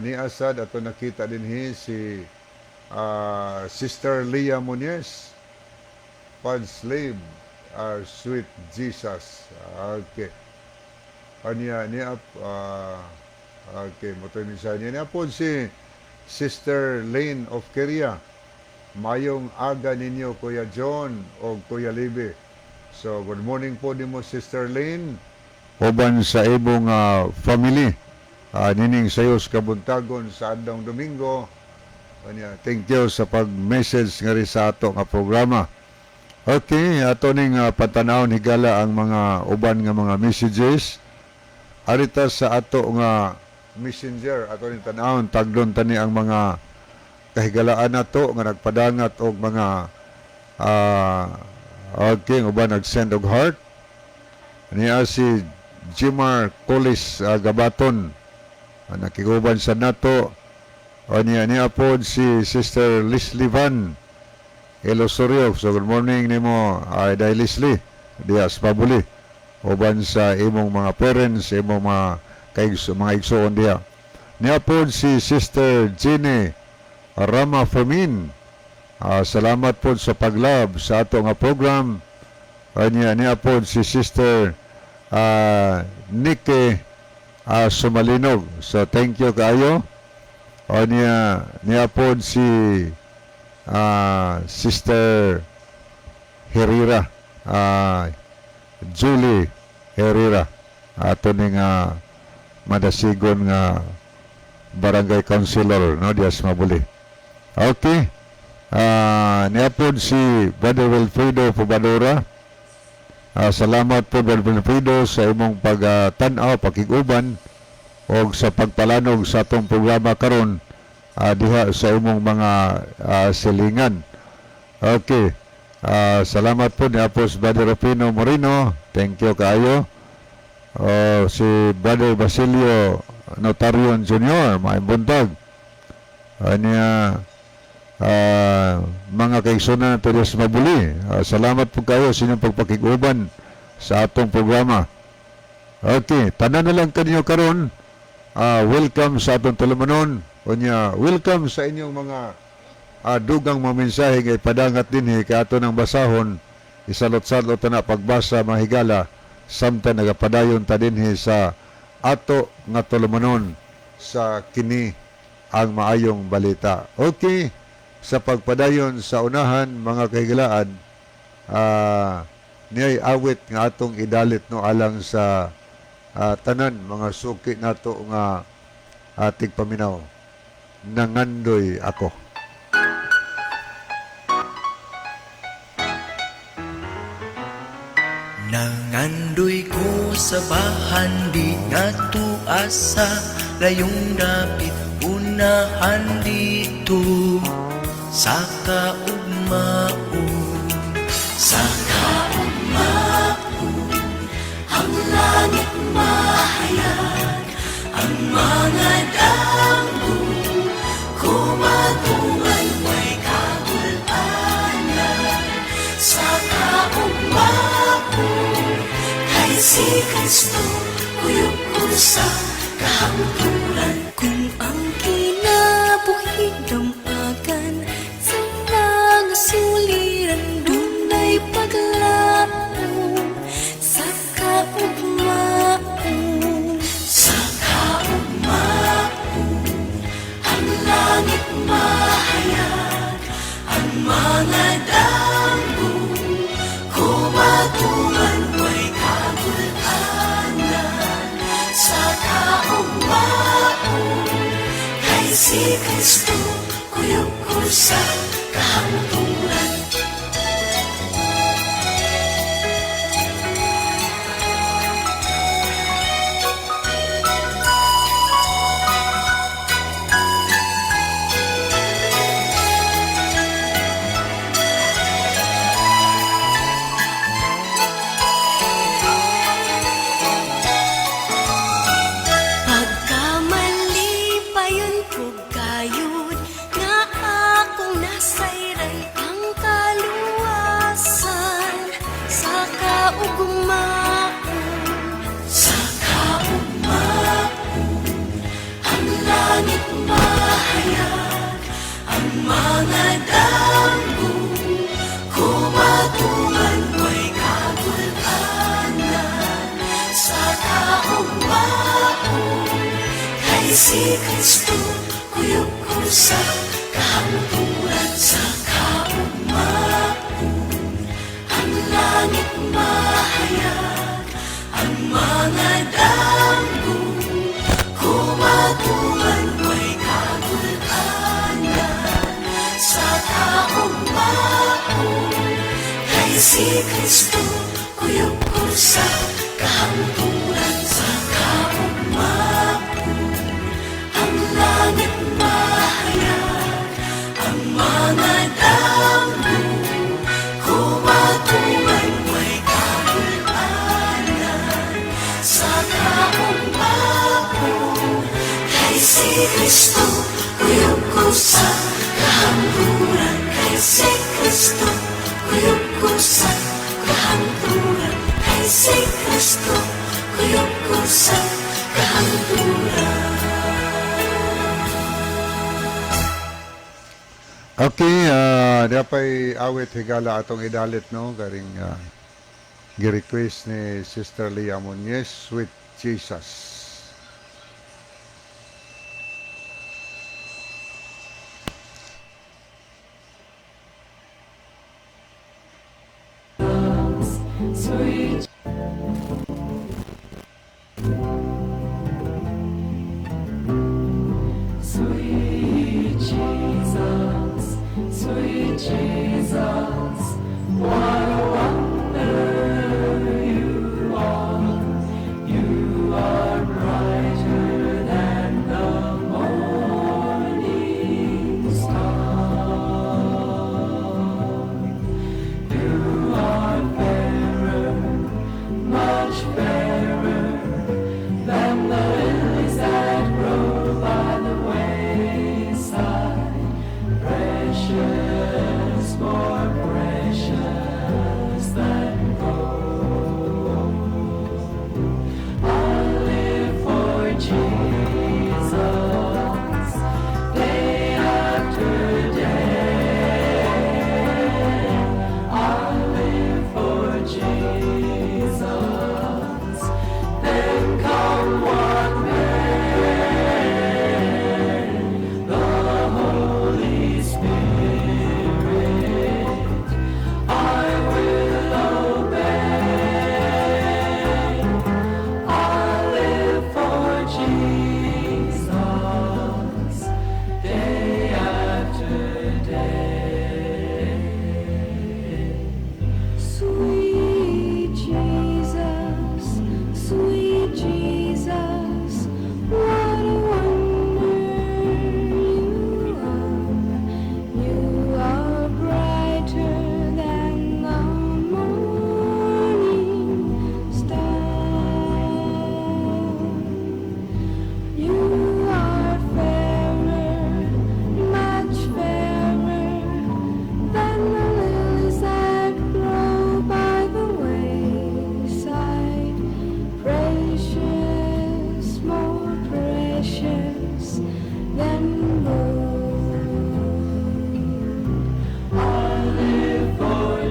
Ni Asad ato nakita dinhi si Sister Leah Munez, Pad Slave, Sweet Jesus. Okay. Okay, motoy minsan niya po si Sister Lane of Korea. Mayong aga ninyo, Kuya John o Kuya Libby. So, good morning po din mo, Sister Lane. Uban sa ibong family. Nining sayos kabuntagon sa adlawng Domingo. Thank you sa pag-message nga rin sa ato nga programa. Okay, ato ning patanawon higala ang mga uban nga mga messages. Arita sa ato nga messenger, ato ning tanawon, tagdon tani ang mga kahigalaan nato nga nagpadangat og mga okay, uban nag-send og heart. Niya si Jimar Colis Gabaton, nakiguban sa nato. O niya po si Sister Leslie Van Elosorio. So good morning nimo Day Leslie Diaz Pabuli, uban sa imong mga parents, imong mga igsoon diha. Niya po si Sister Jenny Rama Famin. Salamat po sa paglab sa ato nga program. Niya po si Sister Nike Sumalinog. So thank you kayo. Niya po si Sister Herrera, Julie Herrera, ato ning madasigon nga barangay councilor no Dias Mabuli. Okay. Niya po si Brother Wilfredo Pubadora. Salamat po, Brother Wilfredo, sa imong pagtanaw, pakiguban o sa pagpalanog sa atong programa karon diha sa imong mga silingan. Okay. Salamat po niya po si Brother Rufino Moreno. Thank you kayo. Si Brother Basilio Notarion Jr. Buntag. Mga kaigsunan nato Dios Mabuli. Salamat po kayo sa inyong pagpakiguban sa atong programa. Okay, tanan na lang kanyo karon. Welcome sa atong tulumanon. Welcome sa inyong mga dugang mga mensahe nga ipadangat dinhi kay ato nang basahon. Isalot-salot na pagbasa mahigala samtang nagapadayon ta dinhi sa ato nga tulumanon sa kini ang maayong balita. Okay, sa pagpadayon sa unahan mga kahigalaan, niyay awit nga atong idalit no alang sa tanan mga suki nato nga ating paminaw. Nangandoy ako. Nangandoy ko sa bahan di nga tuasa layong dapit unahan dito sa kaugmaon sa kaugmaon ang langit mahayag ang mga damgo kumatungan may kagulanan sa kaugmaon kay si Kristo kuyog ko sa kahangturan. Kung ang kinabuhi damagan sa mga suliran dunay paglaom sa kaugmaon Sa kaugmaon ang langit mahayag ang mga damgo kumatungan may kagulanan sa kaugmaon kay si Kristo kuyog ko sa kahangturan. pagkamali payon ko gayud nga akong nasayran ang kaluwasan sa kaugmaon Sa kaugmaon ang langit mahayag ang mga damgo kumatungan may kagulanan sa kaugmaon kay si Kristo kuyog ko sa kahangturan sa kaugmaon ang langit mahayag ang mga damgo kumatungan may kagulanan sa kaugmaon kay si Kristo kuyog ko sa kahangturan sa kaugmaon ang langit mahayag ang mga damgo kumatungan may kagulanan sa kaugmaon kay si Kristo kuyog ko sa kahangturan kay si Kristo kuyog ko sa kahangturan kay si Kristo kuyog ko sa kahangturan. Okay, dapat awit higala atong idalit no garing gi-request ni Sister Leah Muñez, Sweet Jesus. Sweet Jesus, sweet Jesus, what a wonder you are. You are brighter than the morning star. You are fairer, much fairer than the lilies that grow by the wayside, precious, more precious.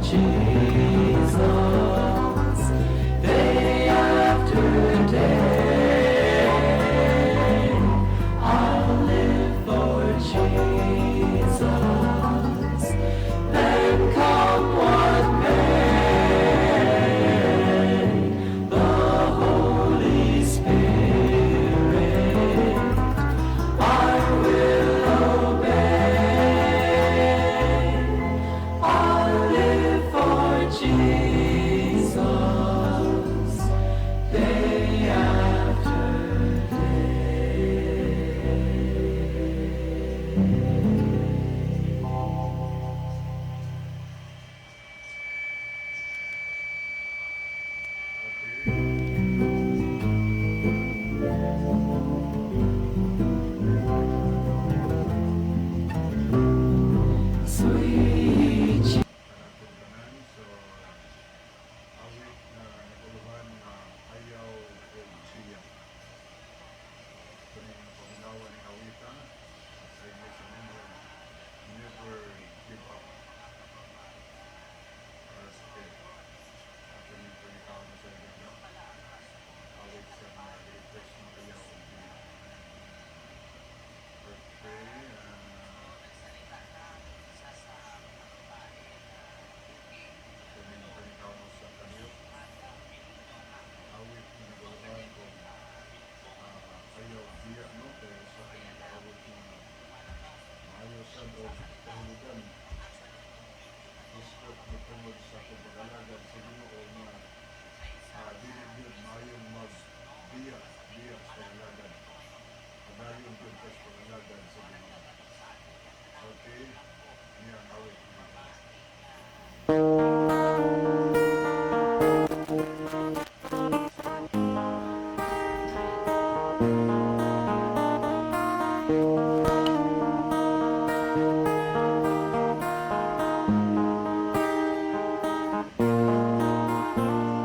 Jesus, day after day. I'll live for Jesus, then come what may. The Holy Spirit I will obey. I'll live for Jesus, day after sweet So, awit na naguluhan na ayaw o siya. Ito na yung pangalawa ni Awita sa English Member, Never Give Up. Para sa kaya, ito na yung pangalawa na sa inyo. Awit sa mga request na ayaw o siya. Okay, awit na naguluhan kung ayaw diya, no? Kaya sa kanyang awit na maayosan o kahulugan. Iskot na tungod sa pagkakalagan sa Ginoo na dinigid maayong mag-diya sa pagkakalagan. Padayon din sa pagkakalagan sa Ginoo. Okay? Yan ang awit na naguluhan.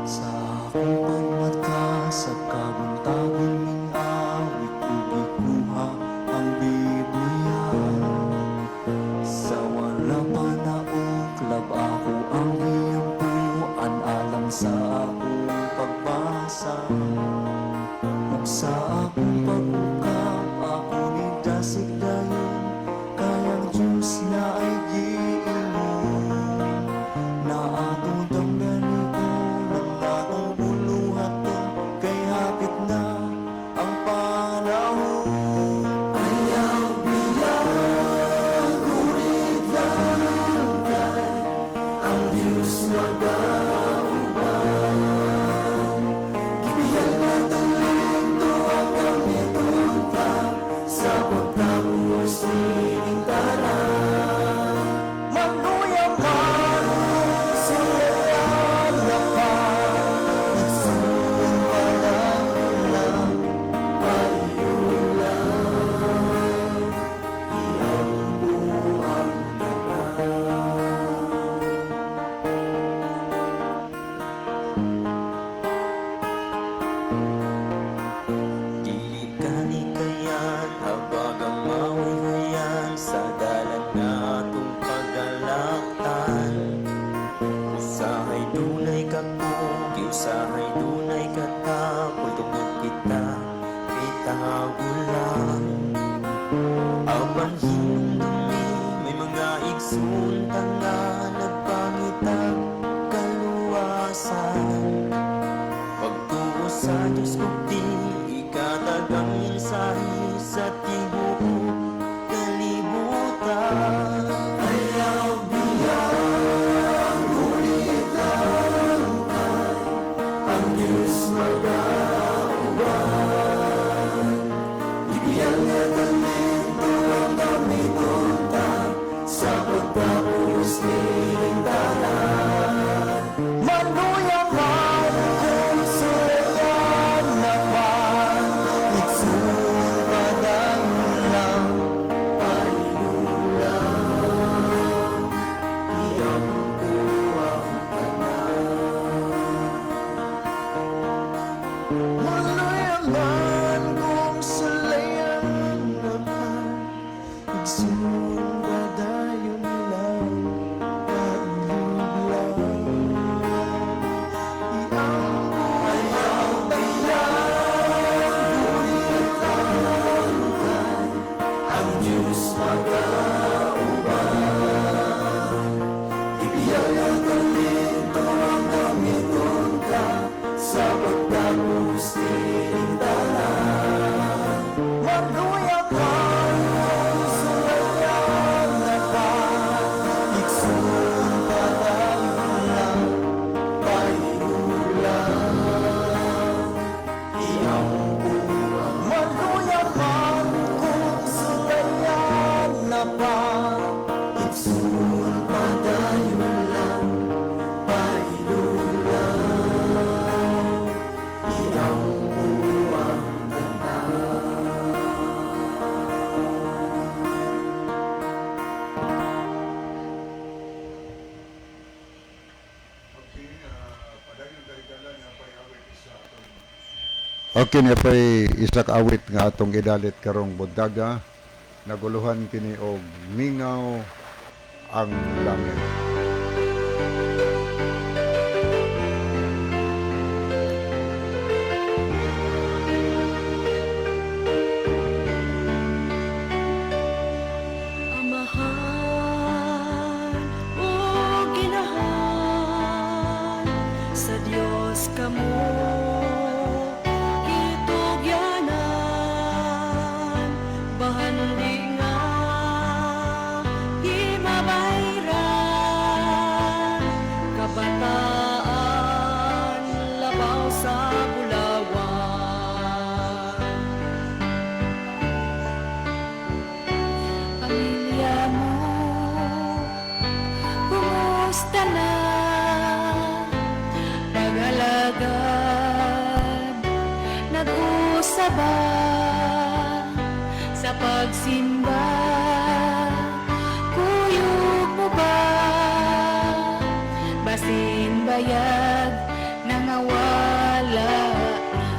Sa akong pagmata sa kabuntagon ning awit ugikuha ang Biblia. Sa wala pa nauklab ako ang hiyampuan alam sa akong pagbasa. Ug sa akong pag-ukap ako ni dasig dayon kayang Diyos na ay giingon na atong damdamin ko ng atong buluhaton kay hapit na ang panahon. Ayaw bilang ngunit lang kay ang Diyos magauban. Gibiyan natang lento ang kamiton pa sa pagtapos nining tanan. Manuya man siya lapan, nagsuong palang payulang, iyang buang dili kanikayan habag ang mawaywayan sa dalan na atong pagalaktan. Usahay dunay kakugi, usahay dunay katapoy, tungod kita itagulang. Apan hindumi may mga igsuntang na nagpangitag kaluwasan. Pagtuo sa Diyos kung di ikatagang mensahe sa tibuok kalibutan. Ayaw biyang ngunit lang kay ang Diyos magauban. Ibiyang nga talento ang gamiton ta sa pagtapos ni Okay na pa'y isa ka awit nga atong gidalit karong buntaga. Naguluhan kini og mingaw ang langit. Amahan o ginahan sa Diyos kamo itugyanan bahandi nga himabayran kabataan labaw sa Bulawan. Pamilya mo, kumusta na? Pag-alagad, nag-usa ba sa pagsimba? Kuyog mo ba? Basin bayag, nangawala na.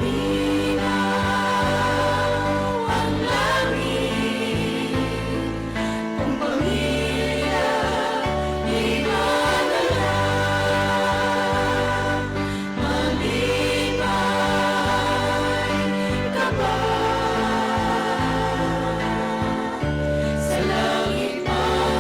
Minaw ang langit, kung pamilya inalala. Malibay ka ba? Sa langit man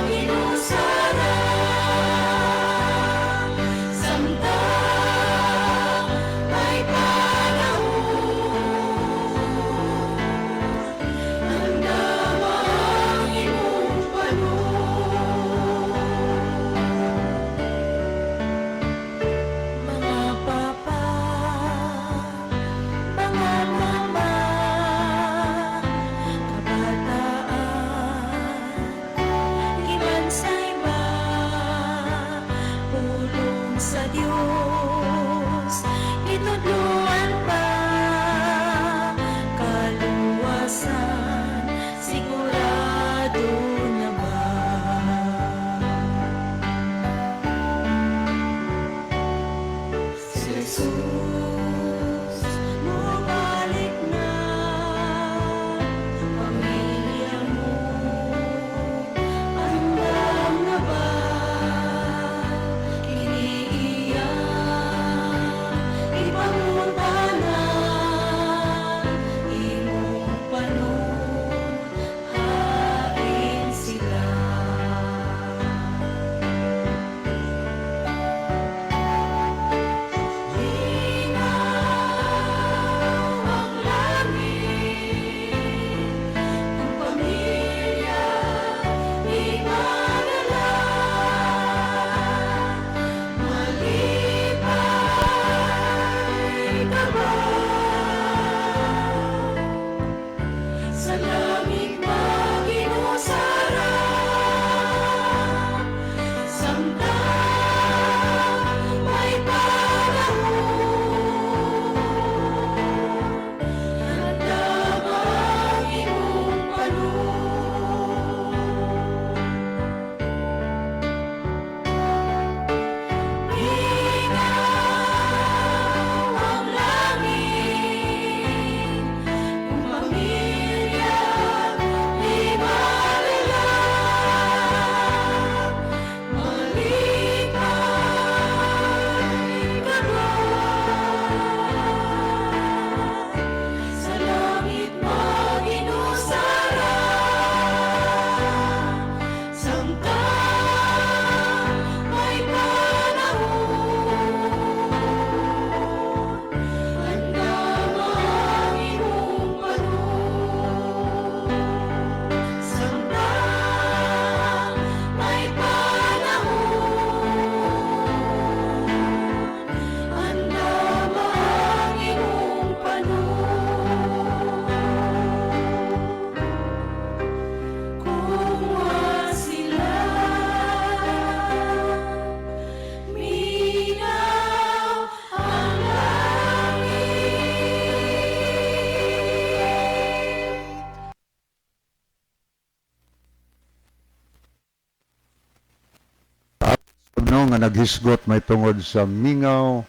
nga naghisgot may tungod sa mingaw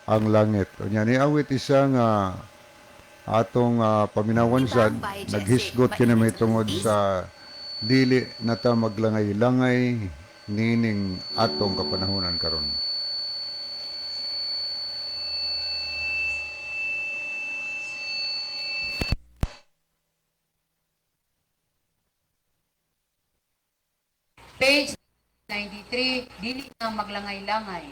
ang langit. Unya ni awit isa nga atong paminawan sad naghisgot kini may tungod sa dili nata maglangay-langay nining atong kapanahunan karon. Page 93, dili na maglangay-langay.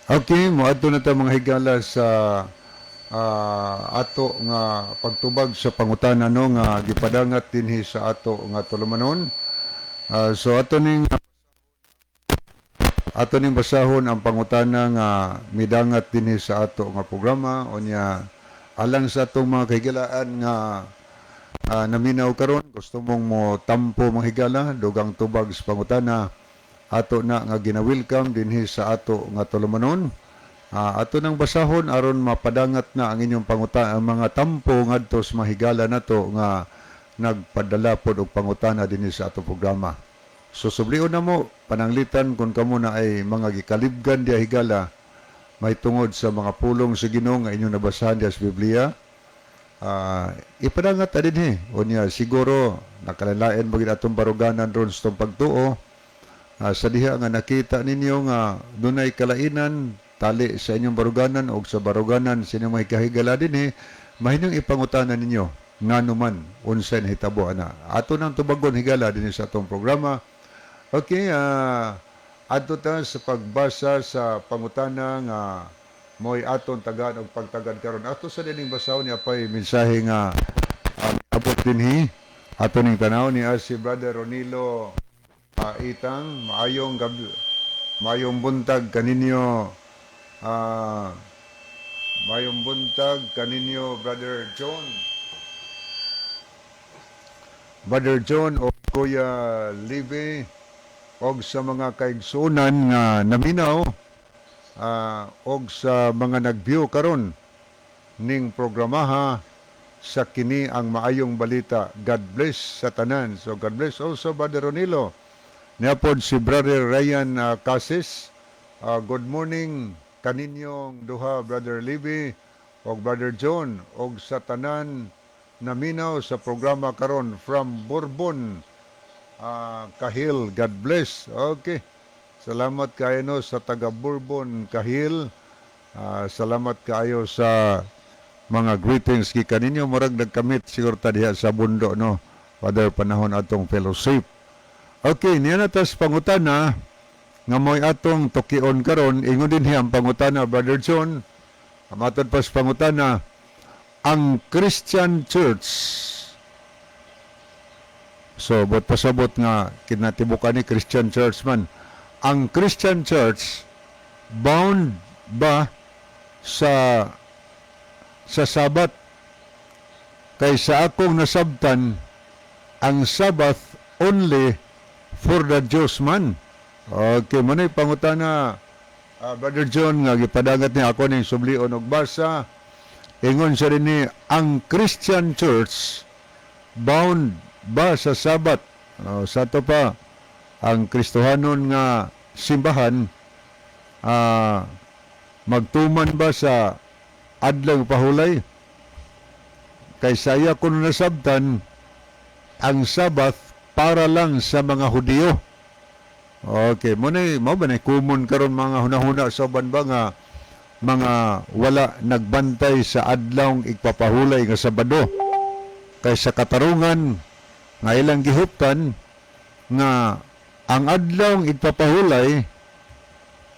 Okay, moadto na ta mga higala sa ato nga pagtubag sa pangutana no nga gipadangat dinhi sa ato nga tulumanon. So ato ning basahon ang pangutana nga midangat dinhi sa ato nga programa unya alang sa atong mga kahigalaan nga naminaw karon gusto mong mo tampo mga higala dugang tubag sa pangutana ato na nga gina-welcome dinhi sa ato nga tulumanon. Ato nang basahon aron mapadangat na ang inyong ang mga tampo ngadto sa mga higala nato nga nagpadala pod og pangutana dinhi sa ato programa. So sublion na mo pananglitan kung kamo na ay mga gikalibgan diya higala may tungod sa mga pulong sa Ginoo nga inyong nabasahan diya sa Biblia. Ipadangat na dinhi unya siguro nakalalain bagid atong baruganan ron sa tong pagtuo. Sa diha nga nakita ninyo nga dunay kalainan tali sa inyong baruganan o sa baruganan sa inyong mga kahigala din mahinong ipangutanan ninyo nganuman unsay nahitabo ana. Ato nang tubagon higala din sa atong programa. Okay, adto ta sa pagbasa sa pangutana nga moy aton tagaan og pagtagad karon. Ato sa dining basahon niya pay mensahe nga abot dinhi ato ning tanaw ni si Brother Ronilo Itang, maayong buntag kaninyo, maayong buntag kaninyo, Brother John o Kuya Libby, og sa mga kaigsunan nga naminaw, og sa mga nag-view karon ning programaha sa kini ang maayong balita. God bless sa tanan. So God bless also Brother Ronilo. Niapod si Brother Ryan Casis. Good morning kaninyong duha Brother Libby o Brother John o sa tanan naminaw sa programa karon from Bourbon, Kahil. God bless. Okay. Salamat kayo no, sa taga Bourbon, Kahil. Salamat kayo sa mga greetings kay kaninyo murag nagkamit siguro ta diha sa bundo no. Father panahon atong fellowship. Okay, niya na tas pangutana nga mo'y atong tukion karon ingon din ang pangutana Brother John. Matod pas pangutana ang Christian Church. So, bot pasabot nga kinatibukan ni Christian Church man. Ang Christian Church bound ba sa Sabat? Kay sa akong nasabtan ang Sabbath only for the Jews man. Okay, manay pangutana Brother John nga gipadagat ni ako ning sublion og basa. Ingon siya rin ni ang Christian Church bound ba sa Sabat? Sa to pa ang Kristohanon nga simbahan magtuman ba sa adlaw pahulay Kay saya ko nasabtan, ang Sabbath para lang sa mga Hudiyo. Okay, mo ba na common karon mga hunahuna sa uban ba nga mga wala nagbantay sa adlawng igpapahulay nga Sabado. Kay sa katarungan nga ilang gihuptan nga ang adlawng igpapahulay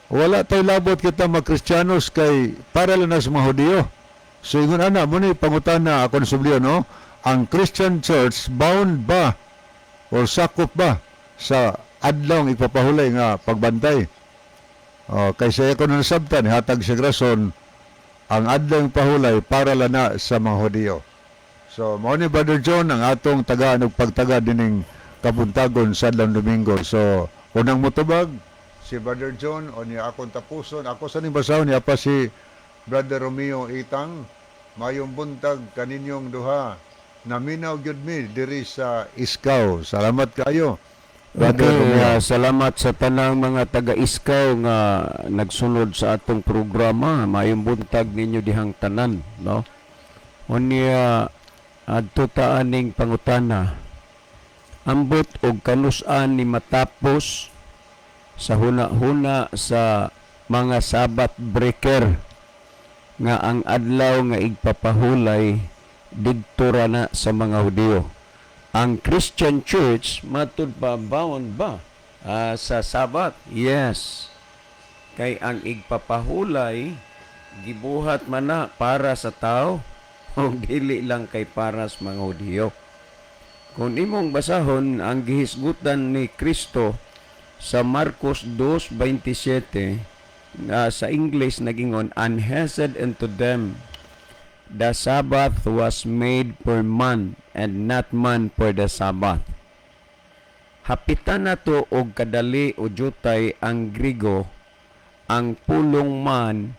wala tay labot kita mga Kristiyanos kay para lang na sa mga Hudiyo. So ingon ana mo ni pangutana akong subliyo no, ang Christian Church bound ba or sakop ba sa adlawng ipapahulay nga pagbantay? Kay saya ko nasabtan hatag sa rason ang adlawng pahulay para lang na sa mga Hudiyo. So mao ni Brother John ang atong tagaan ug pagtaga dining kabuntagon sa adlawng Domingo. So unang motubag si Brother John o niya akong tapuson. Ako sa ning basaw niya pa si Brother Romeo Itang. Mayong buntag kaninyong duha. Naminaw gyud mi diri sa Iskaw. Salamat kayo. Brother Romeo. Salamat sa tanang mga taga-Iskaw nga nagsunod sa atong programa. Mayong buntag ninyo dihang tanan, no? Unya adto ta aning pangutana. Ambot og kanus-an ni matapos sa huna-huna sa mga Sabbath breaker nga ang adlaw nga igpapahulay didto ra na sa mga Hudiyo. Ang Christian Church matud pa bound ba sa Sabbath? Yes. Kay ang igpapahulay gibuhat man na para sa tao o dili lang kay para sa mga Hudiyo. Kung imong basahon ang gihisgutan ni Kristo sa Marcos 2:27 sa English nagingon, "And he said unto them, the Sabbath was made for man, and not man for the Sabbath." Hapitan nato og kadali o jutay ang Grigo, ang pulong man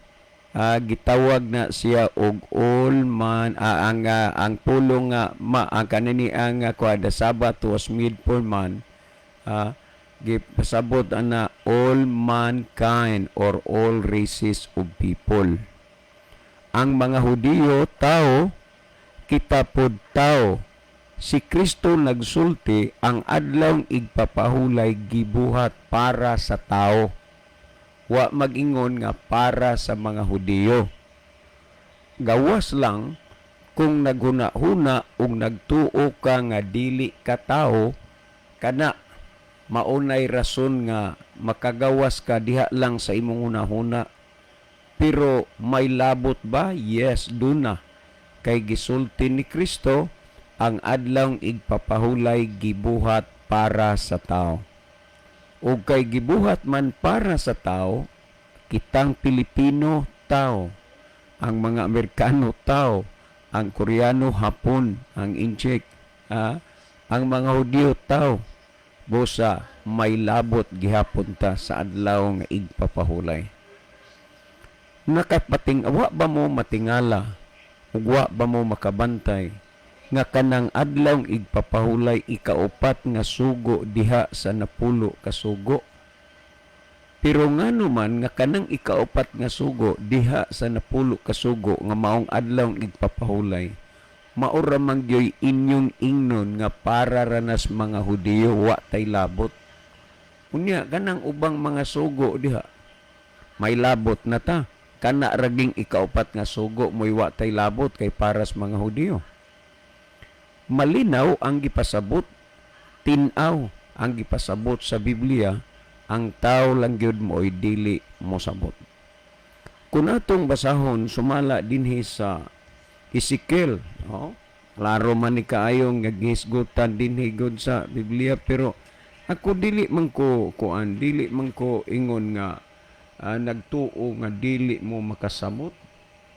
gitawag na siya og all man, ang pulong nga ang kanini ang the Sabbath was made for man, gipasabot ana all mankind or all races of people. Ang mga Hudiyo tao, kita pod tao. Si Kristo nagsulti ang adlawng igpapahulay gibuhat para sa tao. Wa magingon nga para sa mga Hudiyo. Gawas lang kung naghuna-huna ug nagtuo ka nga dili ka tao, kana maunay rason nga makagawas ka diha lang sa imong hunahuna. Pero may labot ba? Yes, duna. Kay gisulti ni Kristo ang adlawng igpapahulay gibuhat para sa tao. O kay gibuhat man para sa tao, kitang Pilipino tao, ang mga Amerikano tao, ang Koreano hapon, ang Incheck, ang mga Hudiyo tao. Bosa may labot gihapon ta sa adlaw nga igpapahulay. Nakapating wa ba mo matingala ug wa ba mo makabantay nga kanang adlaw igpapahulay ikaupat nga sugo diha sa napulo ka sugo? Pero ngano man nga kanang ikaupat nga sugo diha sa napulo ka sugo nga maong adlaw igpapahulay, maura man gyoy inyong ingnon nga para ranas mga Hudiyo wa tay labot. Unya kanang ubang mga sugo diha may labot na ta. Kana raging ikaupat nga sugo moy wa tay labot kay para sa mga Hudiyo. Malinaw ang gipasabot, tin-aw ang gipasabot sa Biblia, ang tao lang gyud mo dili mo sabot. Kung atong basahon sumala dinhi sa Ezekiel, klaro man ni kaayong naghisgutan dinhi gud sa Biblia, pero ako dili man ko ingon nga nagtuo nga dili mo makasabot.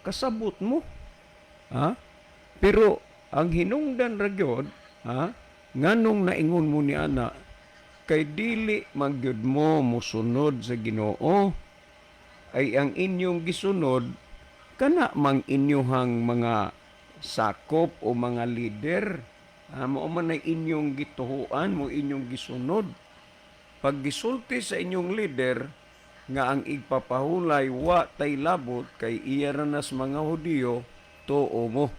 Kasabot mo. Pero ang hinungdan ra gyud, nganong naingon mo ni ana kay dili man gyud mo mosunod sa Ginoo, ay ang inyong gisunod kana mang inyuhang mga sakop o mga leader. Mao man ay inyong gituhuan, mo inyong gisunod. Pag gisulti sa inyong leader nga ang igpapahulay wa tay labot kay iya ranas mga Hudiyo, tuo mo.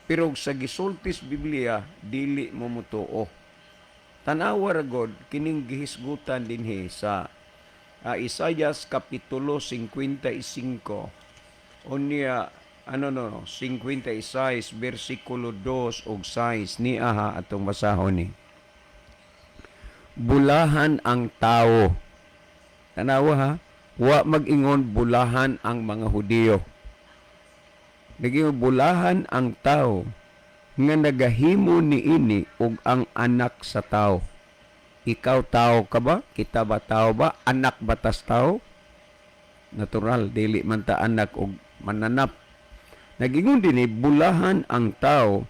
Pero sa gisultis Biblia dili mo mutuo. Tanawa ra gud kining gihisgutan dinhi sa Isaias kapitulo 55 unya 56 bersikulo 2 ug 6 ni aha atong basahon ni. Bulahan ang tao. Tanawa ha, wa mag-ingon bulahan ang mga Hudiyo. Naging bulahan ang tao nga nagahimo niini og ang anak sa tao. Ikaw tao ka ba? Kita ba tao ba? Anak batas tao? Natural, dili man ta anak og mananap. Nagingon dinhi bulahan ang tao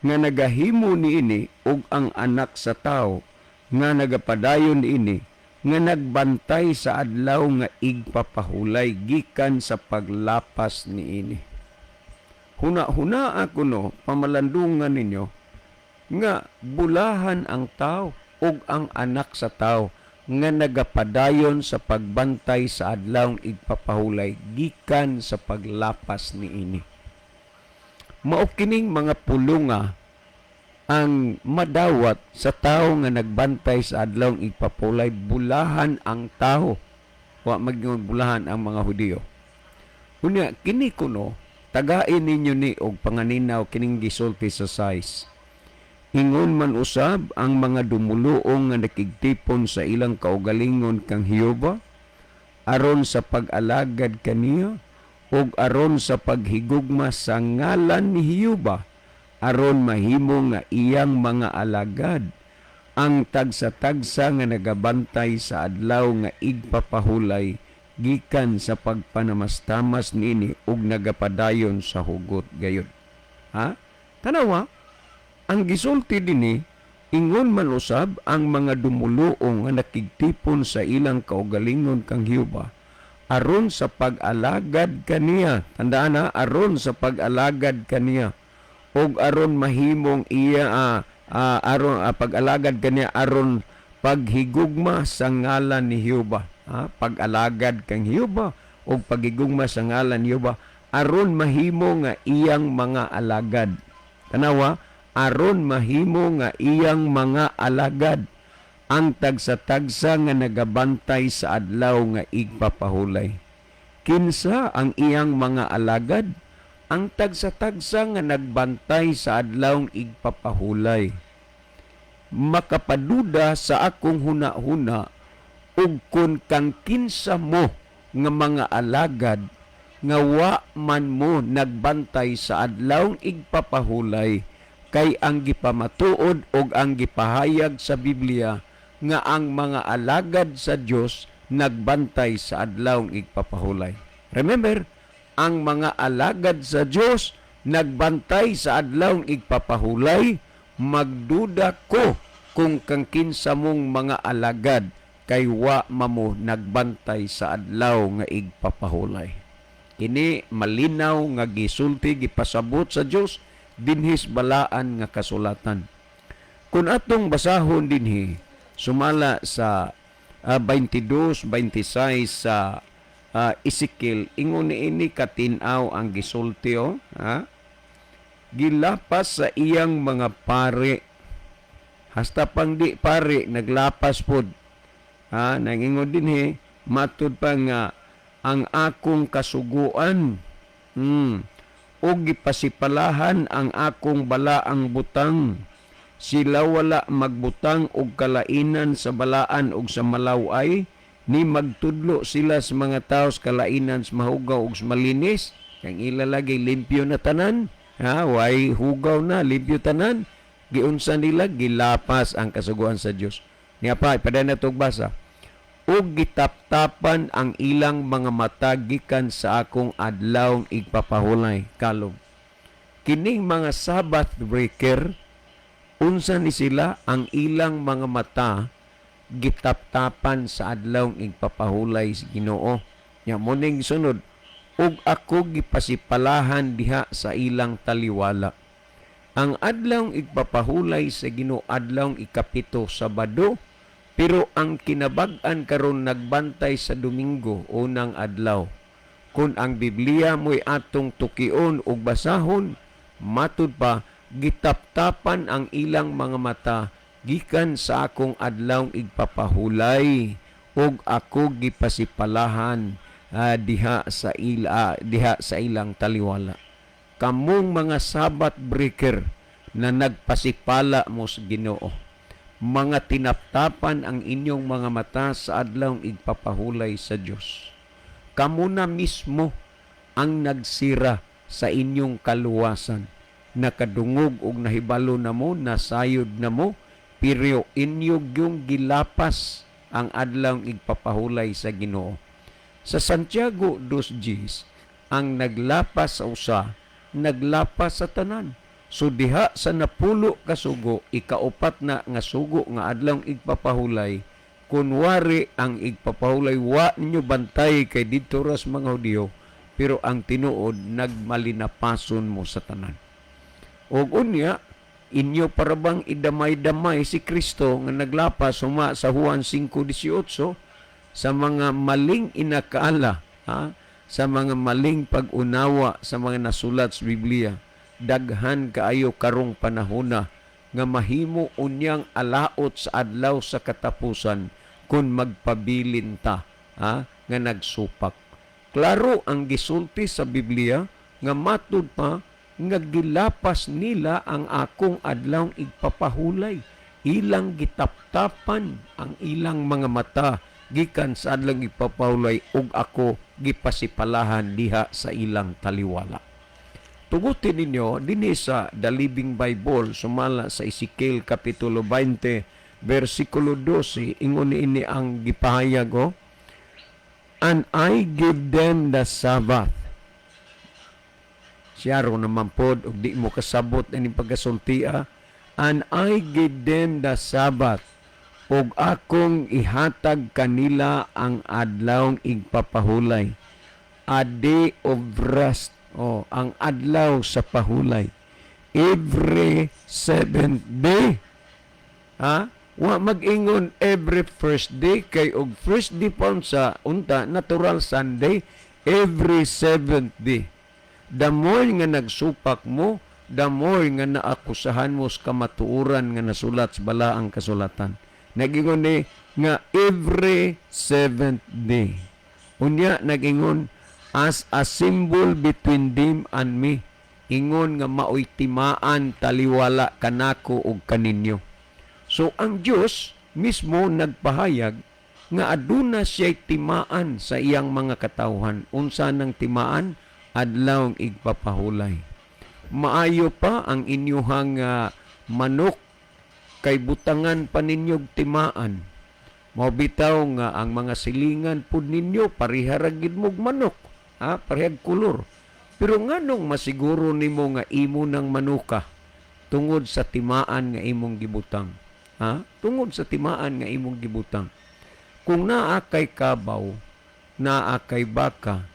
nga nagahimo niini og ang anak sa tao nga nagapadayon niini nga nagbantay sa adlaw nga igpapahulay gikan sa paglapas niini. Huna-huna ako no, pamalandungan ninyo, nga bulahan ang tao ug ang anak sa tao nga nagapadayon sa pagbantay sa adlawng igpapahulay gikan sa paglapas niini. Mao kining mga pulunga ang madawat sa tao nga nagbantay sa adlawng igpapahulay, bulahan ang tao. Wa maging bulahan ang mga Hudiyo. Unya kini kuno tagain ninyo ni og panganinaw kining gisulti sa size. Ingon man usab ang mga dumuluong nga nakigtipon sa ilang kaugalingon kang Hiyuba aron sa pag-alagad kaniya ug aron sa paghigugma sa ngalan ni Hiyuba aron mahimo nga iyang mga alagad ang tagsa-tagsa nga nagabantay sa adlaw nga igpapahulay gikan sa pagpanamastamas niini ug nagapadayon sa hugot gayon. Ha? Tanawa, ang gisulti dinhi ingon man usab ang mga dumuluong nga nakigtipon sa ilang kaugalingon kang Hiyuba aron sa pag-alagad kaniya. Tandaan na, aron sa pag-alagad kaniya ug aron mahimong iya aron pag-alagad kaniya aron paghigugma sa ngalan ni Hiyuba. Pag-alagad kang Hiyuba o pagigugma sa ngalan ni Hiyuba aron mahimo nga iyang mga alagad. Tanawa, aron mahimo nga iyang mga alagad ang tagsa-tagsa nga nagabantay sa adlaw nga igpapahulay. Kinsa ang iyang mga alagad? Ang tagsa-tagsa nga nagbantay sa adlaw nga igpapahulay. Makapaduda sa akong huna-huna ug kun kang kinsa mo nga mga alagad nga wa man mo nagbantay sa adlawng igpapahulay kay ang gipamatuod ug ang gipahayag sa Biblia nga ang mga alagad sa Dios nagbantay sa adlawng igpapahulay. Remember, ang mga alagad sa Dios nagbantay sa adlawng igpapahulay, magduda ko kung kang kinsa mong mga alagad kay wa mamo nagbantay sa adlaw nga igpapahulay. Kini malinaw nga gisulti gipasabot sa Dios dinhis balaan nga kasulatan. Kung atong basahon dinhi sumala sa 22-26 sa Ezekiel, ingon ini katinaw ang gisulti gilapas sa iyang mga pare hasta pang di pare naglapas pod. Nangingon din matud pa nga ang akong kasuguan o gipasipalahan ang akong balaang butang. Sila wala magbutang og kalainan sa balaan og sa malaway, ni magtudlo sila sa mga taos kalainan sa mahugaw og sa malinis. Kang ilalagay limpyo na tanan, way hugaw na, limpyo tanan. Giunsa nila, gilapas ang kasuguan sa Dios. Niya pa, ipada na itong basa. O gitaptapan ang ilang mga mata gikan sa akong adlawng igpapahulay. Kalog. Kining mga Sabbath breaker, unsa ni sila ang ilang mga mata gitaptapan sa adlawng igpapahulay sa Ginoo. Nya muning sunod, ug ako gipasipalahan diha sa ilang taliwala. Ang adlawng igpapahulay sa Ginoo adlawng ikapito Sabado, pero ang kinabag-an karon nagbantay sa Domingo unang adlaw. Kung ang Biblia mo'y atong tukion ug basahon, Matud pa, gitaptapan ang ilang mga mata gikan sa akong adlawng igpapahulay ug ako gipasipalahan diha sa ilang taliwala. Kamong mga Sabbath breaker na nagpasipala mo sa Ginoo, mga tinaptapan ang inyong mga mata sa adlawng igpapahulay sa Dios. Kamo na mismo ang nagsira sa inyong kaluwasan. Nakadungog og nahibalo na mo, nasayod na mo, pero inyong yung gilapas ang adlawng igpapahulay sa Ginoo. Sa Santiago 2:10, ang naglapas sa usa, naglapas sa tanan. So diha sa napulo ka sugo, ikaupat na nga sugo nga adlawng igpapahulay, kunwari ang igpapahulay wa ninyo bantay kay didto ras mga Hudiyo, pero ang tinuod nagmalinapason mo sa tanan. Og unya, inyo parabang idamay-damay si Kristo nga naglapas suma sa Juan 5:18 sa mga maling inakaala, sa mga maling pag-unawa sa mga nasulat sa Biblia. Daghan kaayo karong panahona nga mahimo unyang alaot sa adlaw sa katapusan kung magpabilin ta nga nagsupak. Klaro ang gisulti sa Biblia nga matud pa nga gilapas nila ang akong adlawng igpapahulay. Ilang gitaptapan ang ilang mga mata gikan sa adlawng igpapahulay ug ako gipasipalahan diha sa ilang taliwala. Tugutin ninyo dinhi sa The Living Bible sumala sa Ezekiel kapitulo 20 versikulo 12 ingon ini ang gipahayag and I give them the Sabbath. Siyaro naman pod og di mo kasabot ining pagasultia, and I give them the Sabbath og akong ihatag kanila ang adlawng igpapahulay, a day of rest. Ang adlaw sa pahulay. Every 7th day. Wa mag-ingon every first day kay og first day pa sa unta natural Sunday, every 7th day. The more nga nagsupak mo, the more nga naakusahan mo sa kamatuoran nga nasulat sa balaang kasulatan. Nag-ingon ni nga every 7th day. Unya nag-ingon as a symbol between them and me. Ingon nga maoy timaan taliwala kanako ug kaninyo. So ang Dios mismo nagpahayag nga aduna siya'y timaan sa iyang mga katawhan. Unsa nang timaan? Adlawng igpapahulay. Maayo pa ang inyuhang manok kay butangan pa ninyog timaan. Mabitaw nga ang mga silingan pud ninyo pariharagid mog manok. Parehag kulor. Pero nganong masiguro nimo nga imo ng manuka tungod sa timaan nga imong gibutang? Tungod sa timaan nga imong gibutang. Kung naa kay kabaw, naa kay baka,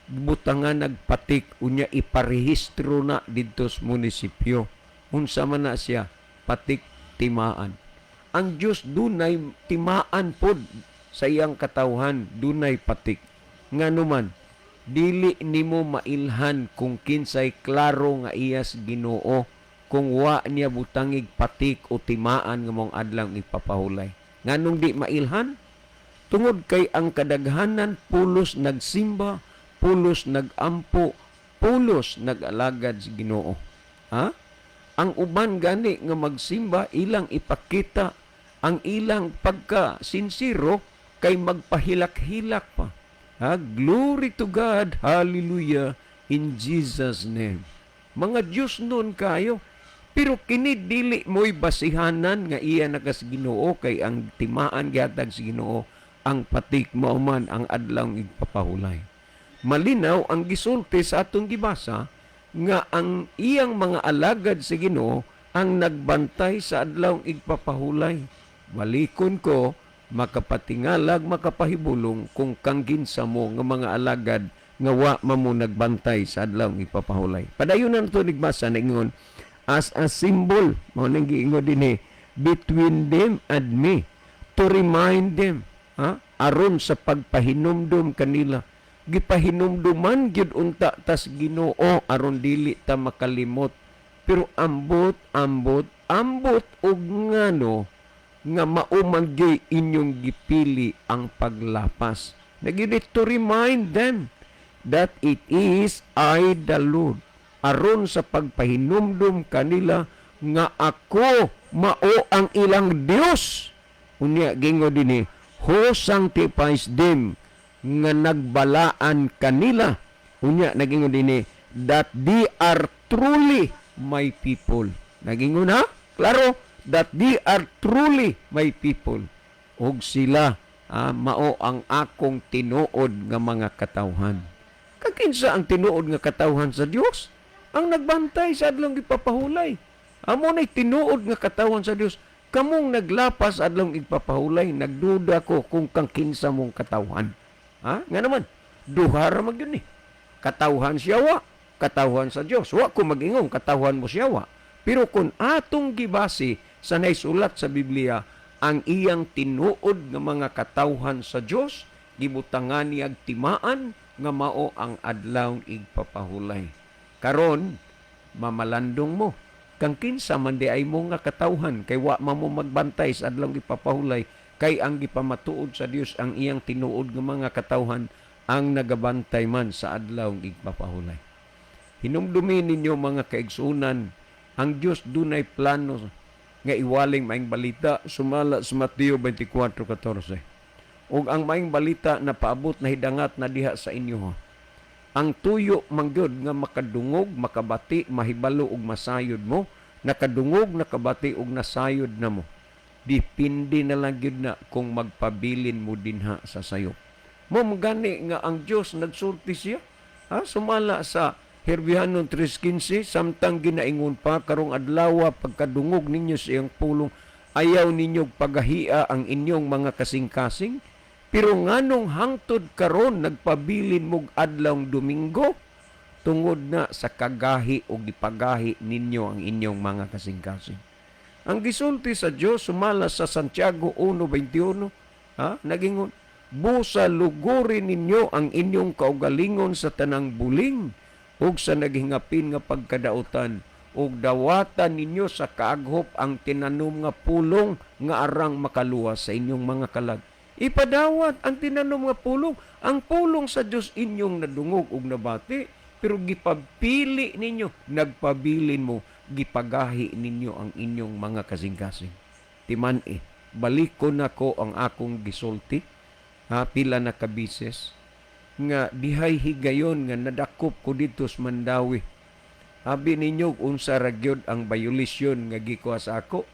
butangan nagpatik unya iparehistro na didto sa munisipyo. Unsa man na siya? Patik timaan. Ang Dios dunay timaan pod sa iyang katawhan, dunay patik. Nganuman dili nimo mailhan kung kinsay klaro nga iyas Ginoo kung wa niya butangig patik o timaan nga mong adlaw ipapahulay. Nganong di mailhan? Tungod kay ang kadaghanan pulos nagsimba, pulos nagampo, pulos nagalagad sa Ginoo. Ang uban gani nga magsimba ilang ipakita ang ilang pagka-sinsiro kay magpahilak-hilak pa. Glory to God. Hallelujah. In Jesus' name. Mga Diyos nun kayo. Pero kinidili mo'y basihanan nga iya nakas Ginoo kay ang timaan gihatag sa Ginoo ang patik mauman ang adlawng igpapahulay. Malinaw ang gisulti sa atong gibasa nga ang iyang mga alagad sa Ginoo ang nagbantay sa adlawng igpapahulay. Balikon ko, makapatingalag, makapahibulong kung kangginsa mo nga mga alagad nga wa mo nagbantay sa adlawng ipapahulay. Padayon na ito nagbasa na ingon, as a symbol, mo nang giingon din between them and me, to remind them, aron sa pagpahinumdum kanila. Gipahinumduman gyud unta tas Ginoo aron dili ta makalimot Pero ambot og ngano nga maumanggi inyong gipili ang paglapas. Naginit to remind them that it is I the Lord. Aron sa pagpahinumdum kanila nga ako mao ang ilang Dios. Unya gingo dinhi, who sanctifies them nga nagbalaan kanila. Unya nagingo dinhi, that they are truly my people. Nagingo na? Klaro, that they are truly my people. Og sila mao ang akong tinuod nga mga katawhan. Kakinsa ang tinuod nga katawhan sa Dios? Ang nagbantay sa adlong ipapahulay. Amo na'y tinuod nga katawhan sa Dios. Kamong naglapas adlong ipapahulay, nagduda ko kung kang kinsa mong katawhan. Nga naman, duha ra magyud ni. Katawhan siya wa, katawhan sa Dios. Wa ko mag-ingong katawhan mo siya wa. Pero kung atong gibasi sa naisulat sa Biblia, ang iyang tinuod nga mga katawhan sa Dios, gibutangan niya timaan nga mao ang adlaw igpapahulay. Karon, mamalandong mo. Kang kinsa man di ay mo nga katawhan, kay wa mo magbantay sa adlaw ipapahulay, kay ang gipamatuod sa Dios ang iyang tinuod nga mga katawhan ang nagabantay man sa adlaw igpapahulay. Hinumdumi ninyo mga kaigsunan, ang Dios dunay plano nga iwaling maing balita sumala sa Mateo 24:14. Ug ang maing balita na paabot na hidangat na diha sa inyo. Ang tuyo manggod nga makadungog, makabati, mahibalo ug masayod mo, nakadungog, nakabati ug nasayod na mo. Dipindi na lang gyud na kung magpabilin mo dinha sa sayo. Mo gani nga ang Dios nagsulti siya. Sumala sa Herbianon 3:15, samtang ginaingon pa karong adlaw pagkadungog ninyo sa iyang pulong, ayaw ninyo pagahia ang inyong mga kasing-kasing. Pero nganong hangtod karon nagpabilin mog adlawng Domingo tungod na sa kagahi o gipagahi ninyo ang inyong mga kasing-kasing. Ang gisulti sa Dios sumala sa Santiago 1:21, nagingon, busa lugurin ninyo ang inyong kaugalingon sa tanang buling ug sa naghingapin nga pagkadautan ug dawatan ninyo sa kaaghop ang tinanom nga pulong nga arang makaluwas sa inyong mga kalag. Ipadawat ang tinanom nga pulong. Ang pulong sa Dios inyong nadungog ug nabati, pero gipapili ninyo, nagpabilin mo, gipagahi ninyo ang inyong mga kasing-kasing. Timan balik ko na ko ang akong gisulti, pila na kabises, nga dihay higayon nga nadakop ko dito sa Mandawi. Abi ninyo unsa ra gyud ang violation nga gikuha sa ako,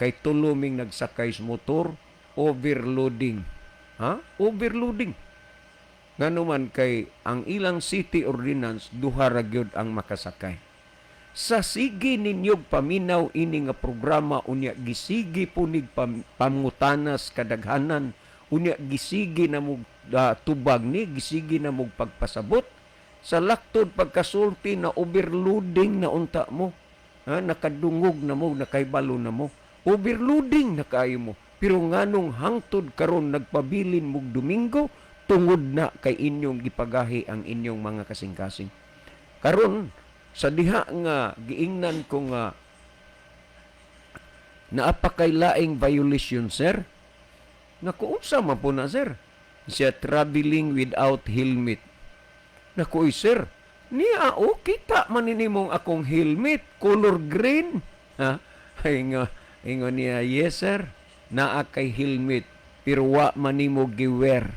kay tuluming nagsakay sa motor, overloading. Overloading. Nganuman kay ang ilang city ordinance duha ra gyud ang makasakay. Sa sige ninyo paminaw ini nga programa unya gisigi punig pangutanas kadaghanan, unya gisigi na mo tubag ni, gisigi na mo pagpasabot. Sa laktod pagkasulti na overloading na unta mo. Nakadungog na mo, nakaibalo na mo. Overloading na kayo mo. Pero nganong hangtod karon nagpabilin mog Domingo tungod na kay inyong gipagahi ang inyong mga kasing-kasing. Karon sa diha nga giingnan ko nga naapakay laing violation, sir. Naku, unsa man po na, sir? Siya traveling without helmet. Naku, sir, niya kita maninimong akong helmet, color green. Ingo niya, yes, sir. Naa kay helmet, pero wa manimo giwer.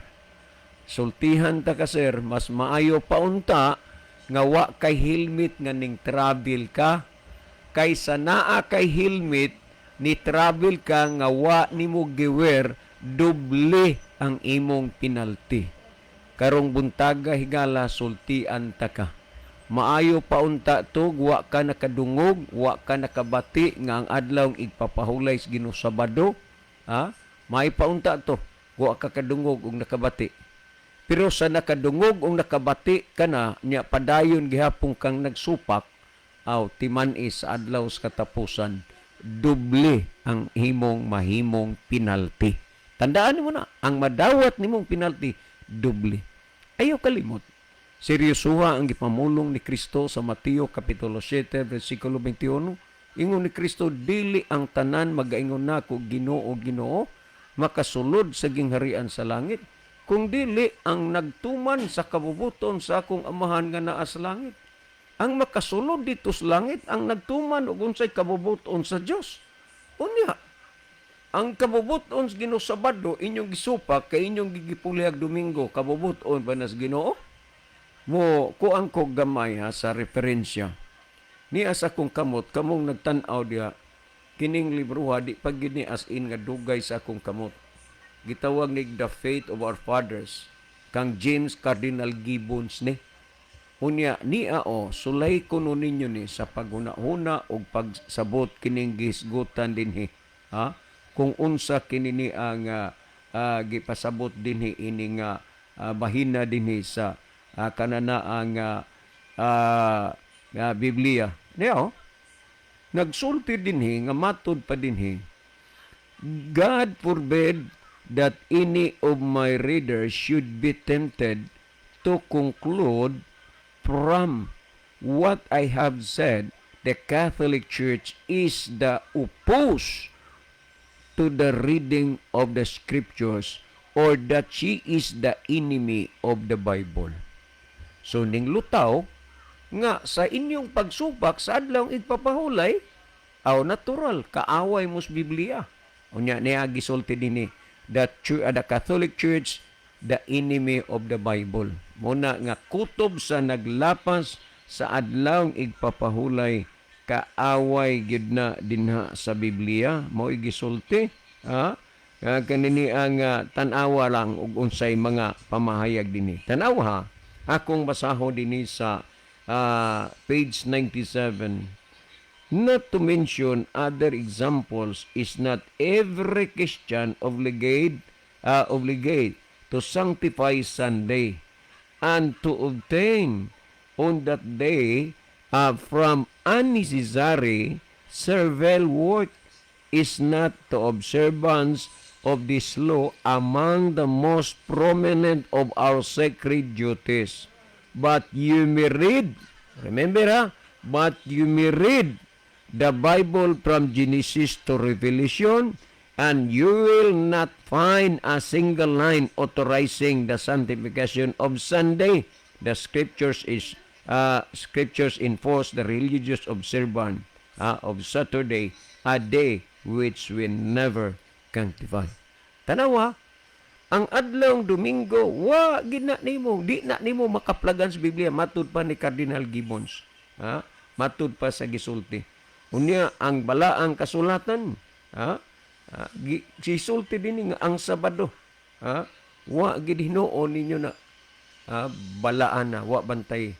Sultihan ta ka, sir, mas maayo pa unta nga wa kay helmet nga ning travel ka, kaysa naa kay helmet ni travel ka nga wa nimo giwer, doble ang imong penalty. Karong buntaga higala sultian ta ka. Maayo pa unta to, wa ka nakadungog, wa ka nakabati nga ang adlaw igpapahulay sa Ginoo Sabado. May paunta to, wa ka kadungog ug nakabati. Pero sa nakadungog ug nakabati ka na, niya padayon gihapon kang nagsupak, timan-is sa adlaw sa katapusan, doble ang himong mahimong penalty. Tandaan mo na, ang madawat nimong penalty, doble. Ayaw kalimot. Seryosuha ang gipamulong ni Kristo sa Mateo Kapitulo 7, versikulo 21. Ingon ni Kristo, dili ang tanan magaingon nako Ginoo, Ginoo, makasulod sa gingharian sa langit. Kung dili ang nagtuman sa kabubuton sa akong amahan nga naa sa langit. Ang makasulod dito sa langit, ang nagtuman ug unsay kabubuton sa Dios. Unya, ang kabubuton sa Ginoo Sabado, inyong gisupak, kay inyong gigipulihag Domingo, kabubuton ba na sa Ginoo? Mo, kuang ko gamay ha, sa referensya. Niya sa kong kamot, kamong nagtanaw diha, kining libro ha, di pag yun ni as in nga dugay sa akong kamot. Gitawag ni The Faith of Our Fathers, kang James Cardinal Gibbons ni. Unya, niya sulay kuno ninyo ni sa paghuna-huna o pagsabot kining gisgutan dinhi. Ha? Kung unsa kini ni ang gipasabot dinhi ini nga bahina dinhi sa kanana ang Biblia. Niya nagsulti dinhi nga matud pa dinhi. God forbid that any of my readers should be tempted to conclude from what I have said, the Catholic Church is the opposed to the reading of the Scriptures or that she is the enemy of the Bible. So, ning lutaw, nga sa inyong pagsupak sa adlaw igpapahulay, aw natural, kaaway mos Biblia. Unya niya gisulti dinhi, the Catholic Church, the enemy of the Bible. Muna nga kutob sa naglapas sa adlaw igpapahulay, kaaway gyud na dinha sa Biblia. Mao gisulti, ha? Kanini ang tan-awa lang ug unsay mga pamahayag dinhi. Tan-awa ha, akong basaho dinhi sa page 97. Not to mention other examples, is not every Christian obligate to sanctify Sunday and to obtain on that day from unnecessary servile work is not the observance of this law among the most prominent of our sacred duties. But you may read, remember but you may read the Bible from Genesis to Revelation, and you will not find a single line authorizing the sanctification of Sunday. The scriptures enforce the religious observance of Saturday, a day which we never sanctify. Tanawa, ang adlawng Domingo, di na nimo makaplagan sa Biblia, matud pa ni Cardinal Gibbons. Matud pa sa gisulti. Unya, ang balaang kasulatan, gisulti din nga ang Sabado. Gid hinuon ninyo na balaan na, bantay.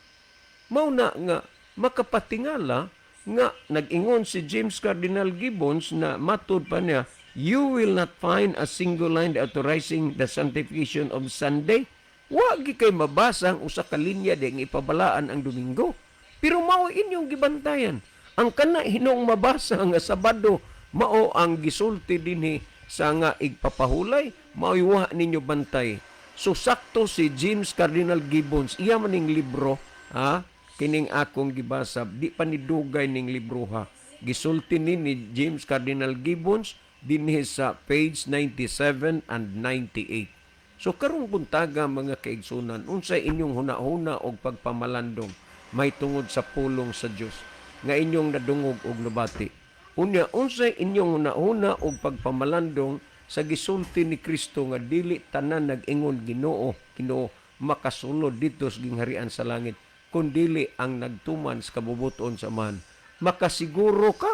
Mao na nga makapatingala nga nag-ingon si James Cardinal Gibbons na matud pa niya, you will not find a single line authorizing the sanctification of Sunday. Wagi kay mabasa ang usa ka linya di ipabalaan ang Domingo. Pero mao inyong gibantayan. Ang kana hinong mabasa nga Sabado, mao ang gisulti dinhi sa nga igpapahulay, mao iwa ninyo bantay. So sakto si James Cardinal Gibbons, iya maning libro, kining akong gibasa, di pa ni dugay ning libro ha. Gisulti ni James Cardinal Gibbons dinhi sa page 97 and 98. So karong buntaga mga kaigsunan, unsay inyong hunahuna og pagpamalandong may tungod sa pulong sa Dios nga inyong nadungog og nabati. Unya unsay inyong hunahuna og pagpamalandong sa gisulti ni Kristo nga dili tanan nag-ingon Ginoo makasulod dito sa gingharian sa langit, kundili ang nagtuman sa kabubuton sa man. Makasiguro ka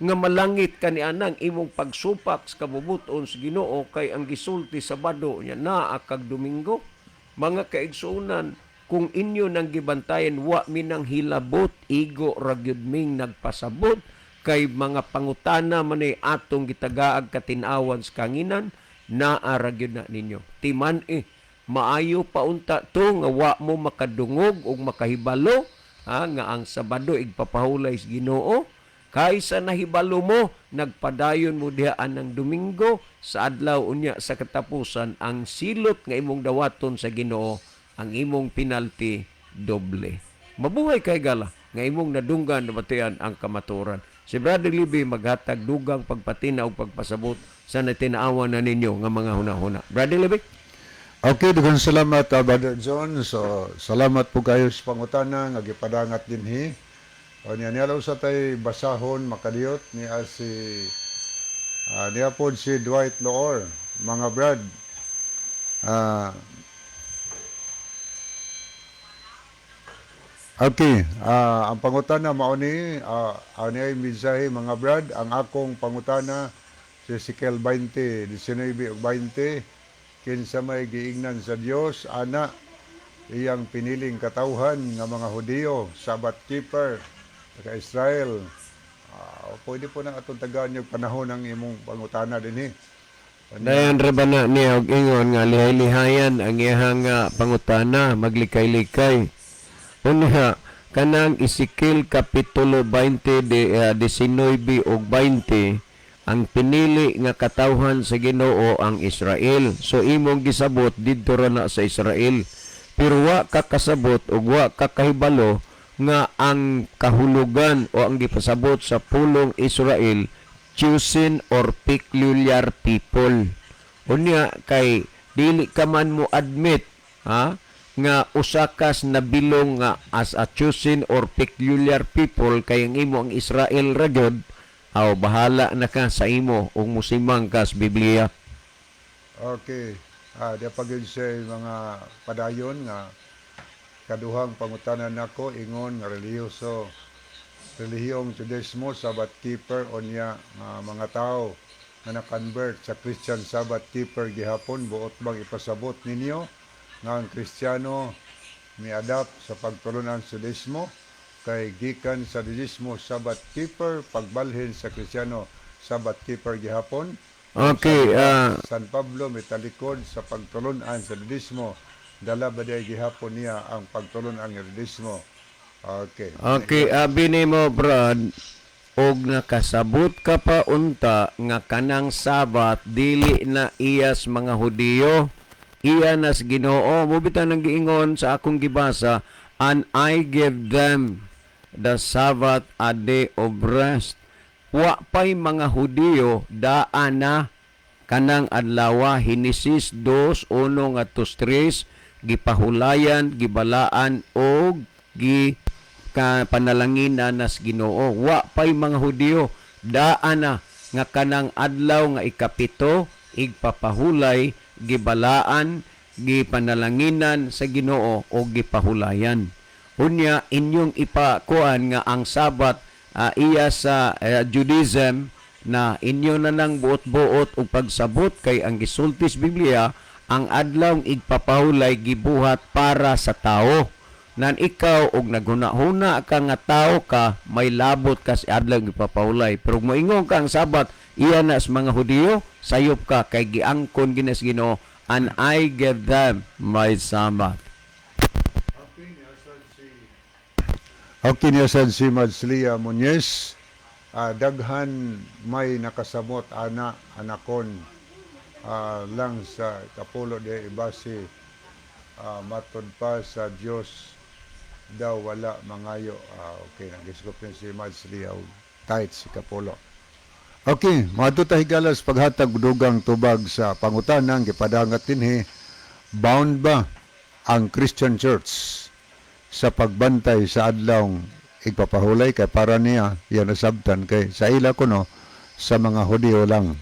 nga malangit ka ni anang imong pagsupak sa kabubuton sa Ginoo kay ang gisulti Sabado nya naa kag Domingo. Mga kaigsunan, kung inyo nang gibantayan wa minang hilabot, igo ra gyud ming nagpasabot kay mga pangutana man ay atong gitagaag katinawan sa kanginan, naa ra gyud na ninyo. Timan maayo paunta to nga wa mo makadungog og makahibalo nga ang Sabado igpapahulay sa Ginoo. Kaysa nahibalo mo, nagpadayon mo dihaan ng Domingo sa adlaw unya sa katapusan ang silot nga imong dawaton sa Ginoo ang imong penalty doble. Mabuhay kay gala nga imong nadunggan na batian ang kamaturan. Si Brother Libby maghatag dugang pagpatina o pagpasabot sa natinaawan na ninyo nga mga hunahuna. Brother Libby? Okay, daghang salamat, Brother John. So, salamat po kayo sa pangutana nga gipadangat dinhi. O niya sa tay basahon makadiyot niya niya po si Dwight Loor. Mga Brad, okay, ang pangutana mao ni ani ay mensahe mga Brad, ang akong pangutana si Ezekiel 20, 19 ug 20 kinsa may giingnan sa Dios ana iyang piniling katawhan nga mga Hudiyo, Sabbath keeper, taga Israel. Pwede po na atong tagaan yung panahon ng imong pangutana dinhi. Dayan ra ba na niya og ingon nga lihay-lihayan ang iyang pangutana, maglikay-likay. Unya, kanang Ezekiel Kapitulo 20, 19 ug 20, ang pinili nga katawhan sa Ginoo ang Israel. So imong gisabot didto ra na sa Israel. Pero wa ka kasabot ug wa ka kahibalo nga ang kahulugan o ang gipasabot sa pulong Israel chosen or peculiar people. Unya kay dili ka man mo admit nga usa kas nabilong nga as a chosen or peculiar people kay ang imo ang Israel ra gyud, bahala na ka sa imo ug musimang kas Biblia. Okay. Di pagin siya mga padayon nga kaduhang pangutanan nako ingon nga relihiyong Judaismo, Sabbath keeper o niya mga tao na na-convert sa Christian Sabbath keeper gihapon, buot bang ipasabot ninyo nga ang Kristiyano mi-adapt sa pagtulunan sa Judaismo kay gikan sa Judaismo Sabbath keeper pagbalhin sa Kristiyano Sabbath keeper gihapon. Okay, San Pablo mitalikod sa pagtulunan sa Judaismo, dala ba day gihapon niya ang pagtulunan ang Judaismo. Okay. Okay, abi nimo Brad, og nakasabot ka pa unta nga kanang Sabat dili na iyas mga Hudiyo, iya nas Ginoo. Mubita nang giingon sa akong gibasa, and I give them the Sabbath a day of rest. Wa pay mga Hudiyo daan na kanang adlaw. Hinesis 2:1 ngadto 3 gipahulayan, gibalaan og panalanginan nas Ginoo. Wa pay mga Hudiyo daan na nga kanang adlaw nga ikapito igpapahulay, gibalaan, gipanalanginan sa Ginoo o gipahulayan. Unya inyong ipakuan nga ang Sabat iya sa Judaism na inyo na nang buot-buot og pagsabot kay ang gisultis Biblia ang adlaw igpapahulay gibuhat para sa tao. Nan ikaw og naghuna-huna ka nga tao ka, may labot ka sa adlaw igpapahulay. Pero moingon ka ang Sabat iya na sa mga Hudiyo, sayop ka kay giangkon ginas Ginoo, and I give them my Sabbath. Okay niya si Madslia Muñez, daghan may nakasamot anakon lang sa kapulo de ibasi matod pa sa Dios daw wala mangayo. Okay, nag-isgop niya si Madslia tight si kapulo. Okay, mga tahigalas paghatag dugang tubag sa pangutanang gipadangat dinhi, bound ba ang Christian Church sa pagbantay sa adlaw igpapahulay kay para niya yan nasabtan kay sa ila kuno sa mga Hudiyo lang.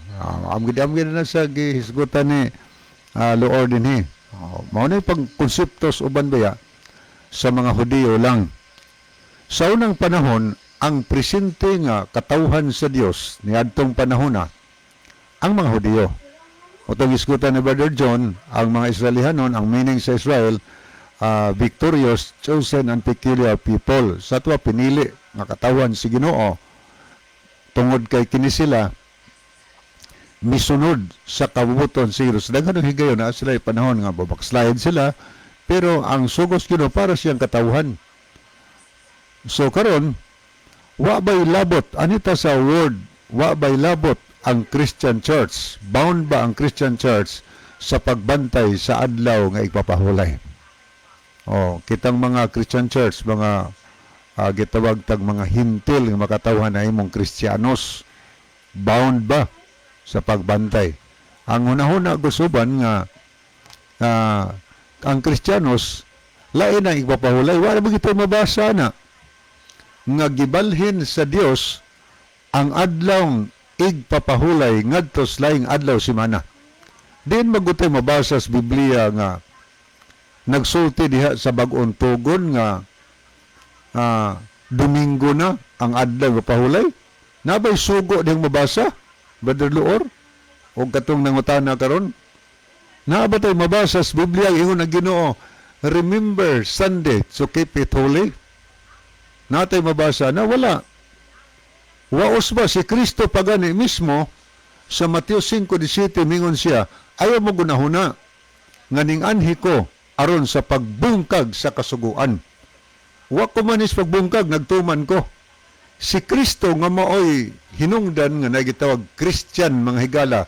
Amgid na sa gihisgutan ni Loor dinhi. Mao na pag konseptos uban baya sa mga Hudiyo lang. Sa unang panahon, ang presente nga katawhan sa Dios niadtong panahon ang mga Hudiyo. Utong isgutan ni Brother John, ang mga Israelihanon, ang meaning sa Israel, victorious, chosen, and peculiar people. Sa tuwa pinili nga katawan si Ginoo tungod kay kini sila misunod sa kabubuton si Heroes. Daghan ang higayon na sila panahon nga babakslide sila, pero ang sugos Ginoo para siyang katawhan. So karon wa bay labot anita sa word, wa bay labot ang Christian Church, bound ba ang Christian Church sa pagbantay sa adlaw nga igpapahulay? Kitang mga Christian church, mga gitawag tag mga hintil nga makatawhan na imong Kristiyanos, bound ba sa pagbantay? Ang hunahuna gusuban nga ang Kristiyanos lain ang ipapahulay, wala mo kita mabasa na nga gibalhin sa Dios ang adlaw igpapahulay ngadtos laing adlaw simana. Din magutay mabasa sa Biblia nga nagsulti diha sa bag-ong tugon nga Domingo na ang adlaw pahulay. Nabay sugo ding mabasa, Brother Luor? O katong nangutana karon? Nabatay mabasa sa Biblia ingon na Ginoo, remember Sunday, so keep it holy. Natay mabasa na wala. Waos ba si Kristo pagani mismo sa Mateo 5:17 mingon siya, ayaw mo gunahuna nga ning anhi ko aron sa pagbungkag sa kasuguan. Wa ko manis pagbungkag, nagtuman ko. Si Kristo nga maoy hinungdan nga nagitawag Christian mga higala,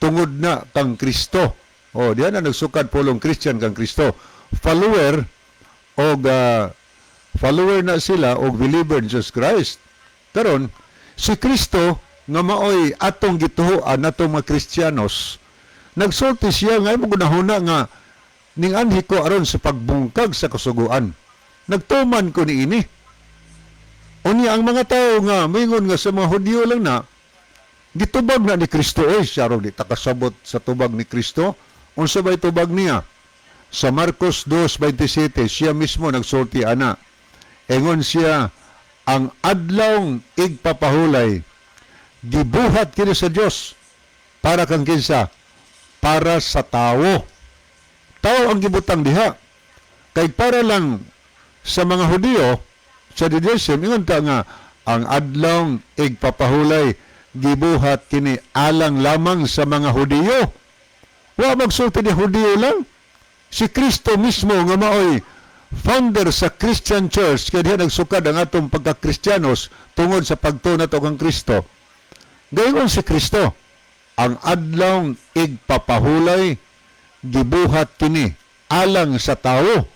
tungod na kang Kristo. Diyan na nagsukad pulong Christian kang Kristo. Follower na sila og believer in Jesus Christ. Karon si Kristo nga maoy atong gituhuan natong mga Kristiyanos, nagsulti siya nga mo gunahuna nga ning anhi ko aron sa pagbungkag sa kasuguan. Nagtuman ko niini. Unya ang mga tao nga mingon nga sa mga Hudyo lang na gitubag na ni Kristo siya ro di takasabot sa tubag ni Kristo. Unsa bay tubag niya? Sa Marcos 2:27 siya mismo nagsulti ana. Engon siya, ang adlawng igpapahulay gibuhat kini sa Dios para kang kinsa? Para sa tao. Tao ang gibutang diha. Kay para lang sa mga Hudyo sa Judaism, ingon ta nga ang adlawng igpapahulay gibuhat kini alang lamang sa mga Hudyo. Wa magsulti ni Hudyo lang. Si Kristo mismo nga maoy founder sa Christian Church kaya diha nagsukad ang atong pagka-Kristiyanos tungod sa pagtuna to kang Kristo. Gayon si Kristo, ang adlawng igpapahulay gibuhat kini alang sa tao.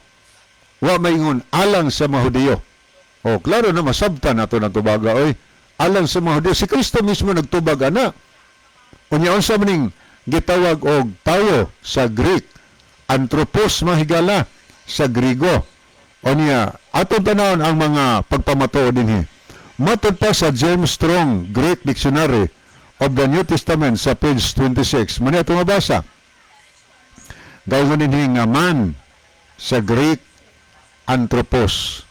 Wa maingon alang sa mga Hudyo. Klaro na masabtan nato ng tubaga, alang sa mga Hudyo. Si Kristo mismo nagtubag ana. Unya unsa maning gitawag og tayo sa Greek, anthropos mahigala sa Grigo. Unya aton tanawon ang mga pagpamatuod dinhi. Matod pa sa James Strong Greek Dictionary of the New Testament sa page 26. Muna ito mabasa. Gayon dinhi nga man sa Greek anthropos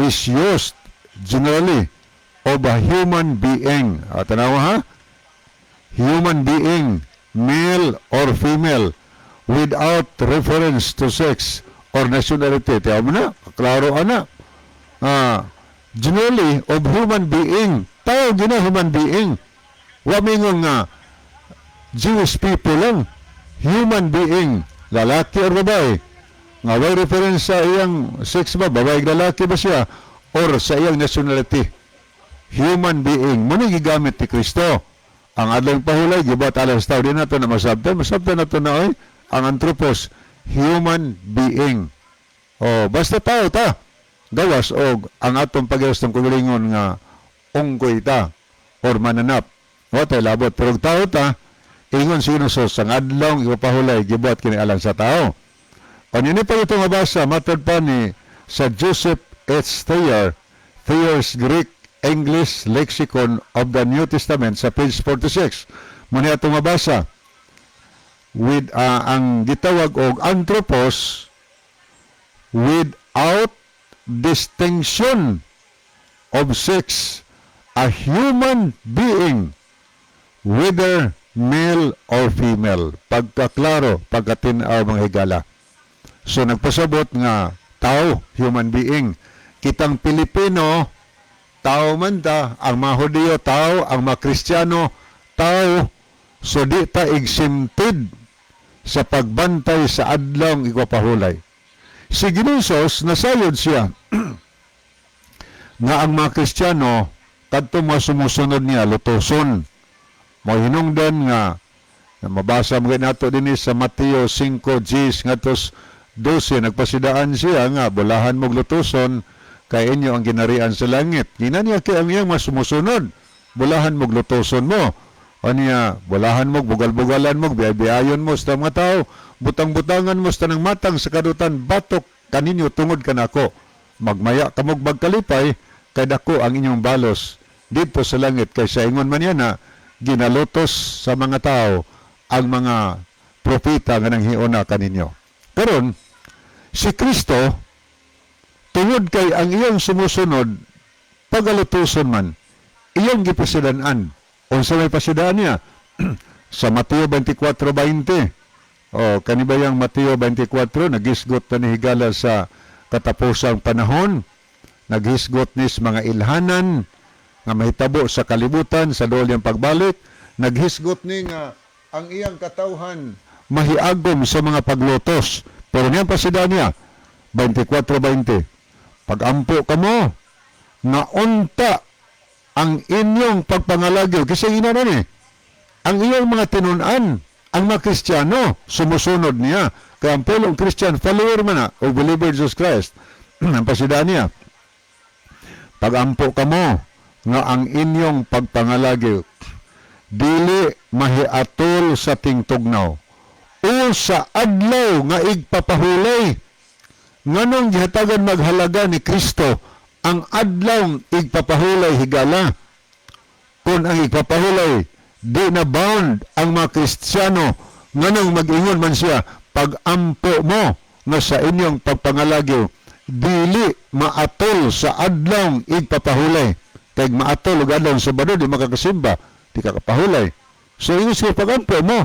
is used generally of a human being. Tanawa ha? Human being, male or female, without reference to sex or nationality. Tiyaw mo na, klaro ana. Generally of human being. Tao gina human being. Wa mingon nga Jewish people lang. Human being, lalaki or babae. Nga way reference sa iyang sex ba, babae lalaki ba siya, or sa iyang nationality. Human being, muna gigamit ni Kristo. Ang adlang pahulay, gibat alang sa tao din nato na masabtan nato na ang anthropos, human being. Basta tao ta, gawas og ang atong pag-iwas ng kululingon nga unggoy ta, or mananap. Tayo labot, pero tao ta, ingon sino sa adlong ipapahulay, gibat kini alang sa tao. Yun pa ito mabasa, matod pa ni sa Joseph H. Thayer, Thayer's Greek English Lexicon of the New Testament sa page 46. Muna ito mabasa, with ang gitawag og anthropos without distinction of sex, a human being, whether male or female. Pagkaklaro, pagkatinaw mga higala. So nagpasabot nga tao, human being. Kitang Pilipino, tao man ta, ang mga Hudyo tao, ang mga Kristiyano tao. So di ta exempted sa pagbantay sa adlong igpapahulay. Si Ginoong nasayod siya nga ang mga Kristiyano kadto mga sumusunod niya lutoson. Mahinungdan nga mabasa mo nato dinhi sa Mateo 5:10 ngadtos 12, nagpasidaan siya nga, bulahan mong lutuson, kay inyo ang ginarian sa langit. Ginan niya kay ang iyang mas sumusunod, bulahan mong lutuson mo. O niya, bulahan mo, bugal-bugalan mo, biyay-biyayon mo sa mga tao, butang-butangan mo sa ng matang sa kadutan, batok kaninyo tungod ka na ako. Magmaya kamog magkalipay, kay dako ang inyong balos dito sa langit. Kay sa ingon man yan na, ginalotos sa mga tao ang mga propita nga nang hiuna kaninyo. Karon si Kristo, tungod kay ang iyang sumusunod, pagalutuson man, iyang gipasidanan. Unsa may pasidaan niya? Sa Mateo 24:20. O, kanibayang Mateo 24, nagisgot na ni higala sa katapusang panahon, naghisgot nis mga ilhanan, nga mahitabo sa kalibutan, sa dool niyang pagbalik, naghisgot ni nga ang iyang katawhan mahiagom sa mga paglutos. Pero niyang pasidaan niya, 24:20, pagampo ka mo, na unta ang inyong pagpangalagyo. Kasi ina na ni, ang iyong mga tinunan, ang mga Kristiyano, sumusunod niya. Kaya ang pulong Christian, follower man na, o believer Jesus Christ, ang pasidaan niya, pagampo ka mo, nga ang inyong pagpangalagyo, dili mahiatol sa tingtugnaw, o sa adlaw nga igpapahulay. Nganong gihatagan maghalaga ni Kristo ang adlaw igpapahulay higala? Kung ang igpapahulay di na bound ang mga Kristiyano, nganong mag-ingon man siya, pag-ampo mo nga sa inyong pagpangalagyo, dili maatol sa adlaw igpapahulay. Kaya maatol og adlaw Sabado, di makakasimba, di kakapahulay. So yung siya pag-ampo mo,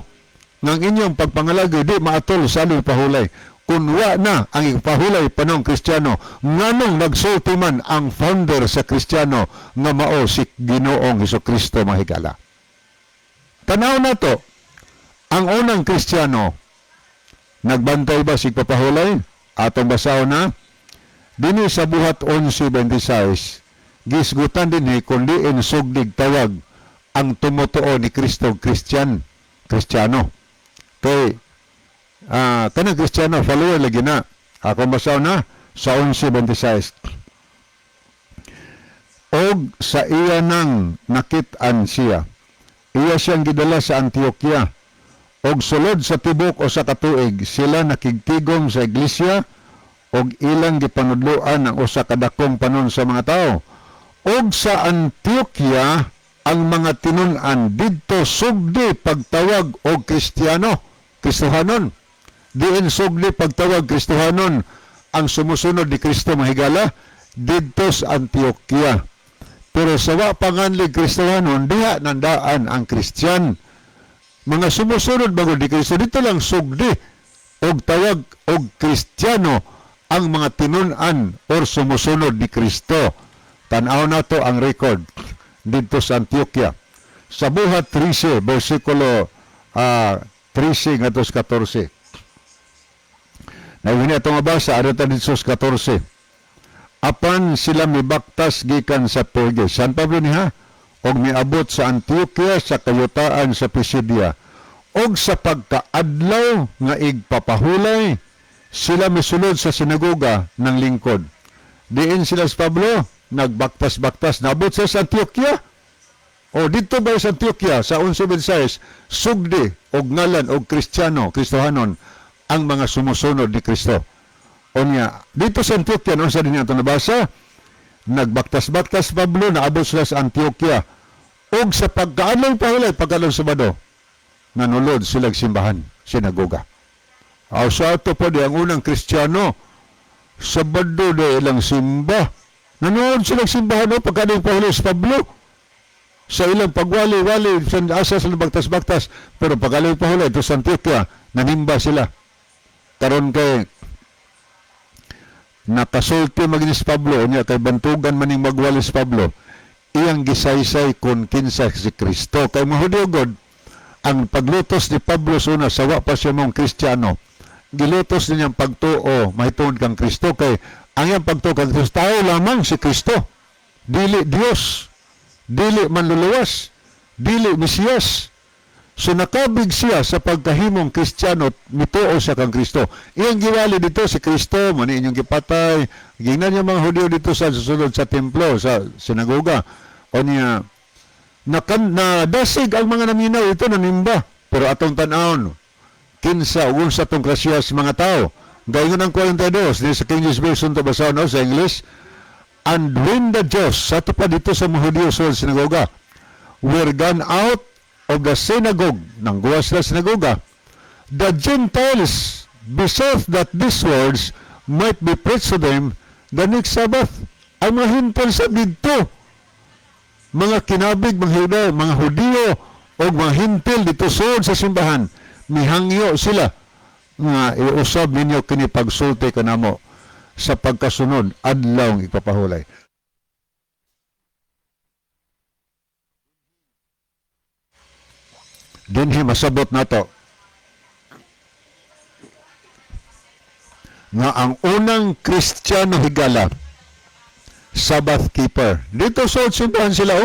ng inyong pagpangalagyo, di maatol sa adlaw pahulay. Kung wa na ang ipahulay panong Kristiyano, nganong nagsulti man ang founder sa Kristiyano nga mao si Ginoong Hesukristo mahigala. Tanaw na to, ang unang Kristiyano, nagbantay ba si papahulay? Atong basaw na, dini sa buhat 11:26, gisgutan din kundi sugdig tawag ang tumutuo ni Kristo Kristiyano. Kay kanang Kristiyano, follower lagi na. Ako basaw na sa 11:26. Og sa iya nang nakit-an siya, iya siyang gidala sa Antioquia, og sulod sa tibok o sa katuig, sila nakigtigom sa iglesia, og ilang gipanudloan ang usa ka dakong panon sa mga tao. Og sa Antioquia, ang mga tinun-an didto sugdi pagtawag og Kristohanon. Diin sugdi pagtawag Kristohanon ang sumusunod ni Kristo mahigala didto sa Antioquia. Pero sa wa panganlig Kristohanon, diha nandaan ang Kristiyan. Mga sumusunod bago ni Kristo, dito lang sugdi og tawag og Kristiyano ang mga tinun-an or sumusunod ni Kristo. Tanaw na to ang record dito sa Antioquia. Sa buhat 13, versikulo 13 ngadto sa 14. Naibini itong mabasa, adata dito sa 14. Apan sila mibaktas gikan sa Perge. San Pablo niha? Og miabot sa Antioquia sa kayutaan sa Pisidia. Og sa pagkaadlaw nga igpapahulay, sila misulod sa sinagoga ng lingkod. Diin sila sa Pablo, nagbaktas-baktas, nabot sa Antioquia. O dito ba sa Antioquia, sa 11:26, sugdi og ngalan og Kristohanon ang mga sumusunod ni Kristo. O niya, dito sa Antioquia, noon sa din ito nabasa, nagbaktas-baktas Pablo, naabot sila sa Antioquia. Og sa pagkaadlaw pahulay, pagkaadlaw Sabado, nanulod silang simbahan, sinagoga. Aw sa ato pa di ang unang Kristiyano, Sabado na ilang simba. Nanood silang simbahan o pagkaadlaw pahulay sa Pablo. Sa ilang pagwali-wali, asa sila bagtas-bagtas, pero pagkalaw pahulay, ito sa Antioquia, nanimba sila. Karon kay nakasulti maginis Pablo, niya kay bantugan maning magwalis Pablo, iyang gisaysay kung kinsa si Kristo. Kay mahudyogod, ang paglutos ni Pablo suna, sawa pa siya mong Kristiyano, gilutos niyang pagtuo, mahitungod kang Kristo, kay ang iyang pagtuo kang Kristo, tao lamang si Kristo. Dili Dios, dili manluluwas, dili Mesiyas. So nakabig siya sa pagkahimong Kristiyano, mituo siya kang Kristo. Iyang giwali dito si Kristo, mani inyong gipatay. Gingnan yung mga Hudyo dito sa susunod sa templo, sa sinagoga. O niya, nadasig ang mga naminaw ito, nanimba. Pero atong tanawon, kinsa, unsa tong krasya sa mga tao. Gayon ang 42, di sa King James Version to basa no, sa English. And when the Jews, sa ito pa dito sa mga Hudyo sa sinagoga, were gone out of the synagogue, nang guwas na sinagoga, the Gentiles besought that these words might be preached to them the next Sabbath. Ang mga hinton sa dito, mga kinabig, mga Huda, mga Hudyo, o mga hintil dito sud sa simbahan, mihangyo sila nga iusab ninyo kini pagsulti kanamo sa pagkasunod adlaw ipapahulay. Dinhi masabot nato nga ang unang Kristiyano higala Sabbath keeper. Dito sa simbahan sila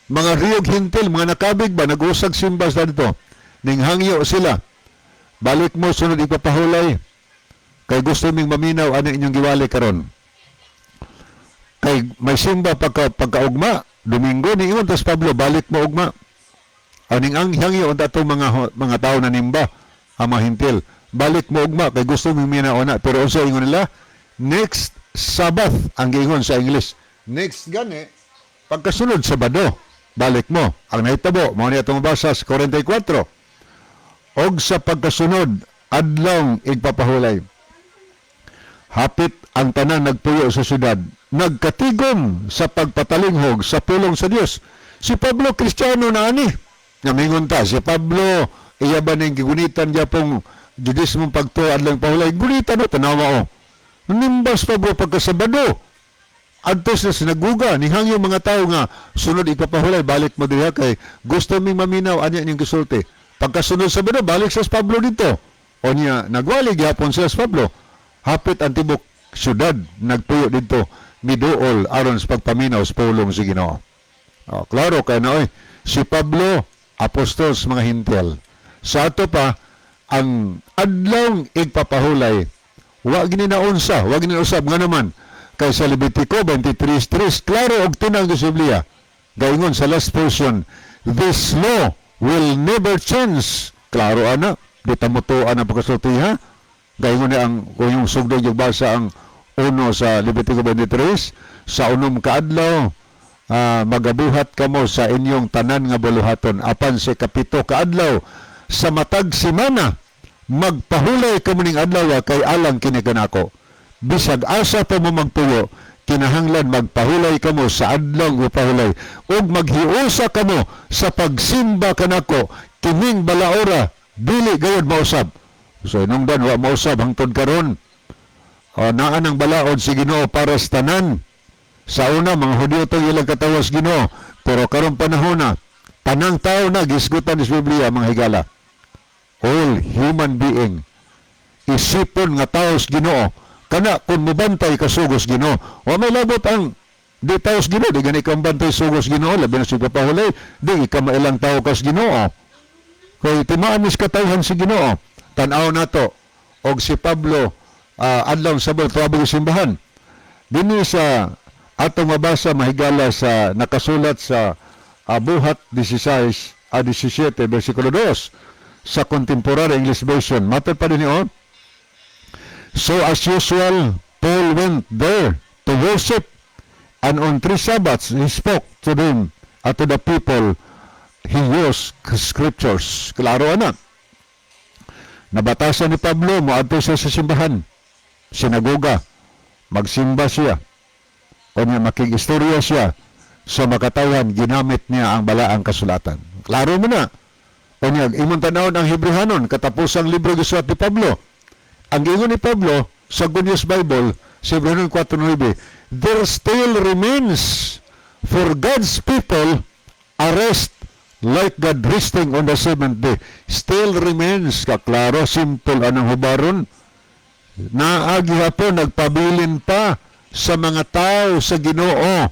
mga riyog hintil, mga nakabig ba nag-usag simbas na dito. Ninghangyo sila. Balik mo sunod ipapahulay. Kay gusto ming maminaw ano inyong giwali karon. Kay may simba pagkaugma, Domingo ni ingon tas Pablo balik mo ugma. Aning ang hangyo unta tong mga tao na nimba ang mga hintil. Balik mo ugma kay gusto mong minauna pero unsa ingon nila next Sabbath ang giingon sa English. Next gani pagkasunod Sabado balik mo. Ang nahitabo mao ni atong basa sa 44. Og sa pagkasunod adlaw igpapahulay. Hapit ang tanan nagpuyo sa syudad, nagkatigom sa pagpatalinghog sa pulong sa Dios. Si Pablo Kristiyano na ani. Namingon ta si Pablo iya ba ning gigunitan niya pong judismong pagtuad lang pahulay gunitan tanawa nimbas Pablo pagkasabado adto sa sinaguga nihang yung mga tao nga sunod ipapahulay balik mo diha kay gusto ming maminaw anya ning gisulti pagkasunod Sabado balik sa Pablo dito o niya nagwali gyapon sa Pablo hapit ang tibok syudad nagpuyo dito miduol aron sa pagpaminaw sa pulong sa Ginoo. Klaro kay na si Pablo apostol sa mga hintil. Sa ato pa, ang adlaw igpapahulay, wag gininaunsa, wag gininausab nga naman, kay sa Levitico 23:3, klaro og tinang sa Biblia, gaingon sa last portion, this law will never change. Klaro ana, di tamutuan ang pagkasulti ha? Gaingon na ang, kung yung sugdog yung basa ang uno sa Levitico 23, sa unom kaadlaw, magabuhat kamo sa inyong tanan nga buluhaton apan sa kapito kaadlaw sa matag semana magpahulay kamo ning adlaw kay alang kini kanako bisag asa pa mo magpuyo kinahanglan magpahulay kamo sa adlaw nga pahulay ug maghiusa kamo sa pagsimba kanako kining balaora dili gayud mausab. So inungdan wa mausab hangtod karon naa nang balaod si Ginoo para sa tanan. Sa una, mga Hudyo ito ilang katawas Ginoo. Pero karong panahon na, tanang tao na, gisgutan sa Biblia, mga higala. All human being, isipon nga taos Ginoo. Kana, kung mabantay ka sugos Ginoo. O may labot ang, di taos Ginoo, di gani kang bantay sugos Ginoo, labi na siya papahulay, di ka mailang tao kas Ginoo. Kaya timaan is katawhan si Ginoo. Tanaw na to. Og si Pablo, adlaw sabal, tuwabog simbahan. Dini sa atong mabasa mahigala sa nakasulat sa Buhat 17 versikulo 2 sa Contemporary English Version. Matter pa din yun. So as usual, Paul went there to worship, and on 3 Sabbaths he spoke to them to the people. He used scriptures. Klaro na. Nabatasan ni Pablo, moadto siya sa simbahan, sinagoga, magsimba siya. O niya makikistorya siya sa makatawan, ginamit niya ang balaang kasulatan. Klaro mo na. O niya, imong tanawon ang Hebrehanon, katapusang libro gisulat ni Pablo. Ang ingon ni Pablo sa Good News Bible, sa Hebrehanon 4:9, there still remains for God's people a rest like God resting on the seventh day. Still remains, kaklaro, simple anong hubaron. Naagi hapon, nagpabilin pa sa mga tao sa Ginoo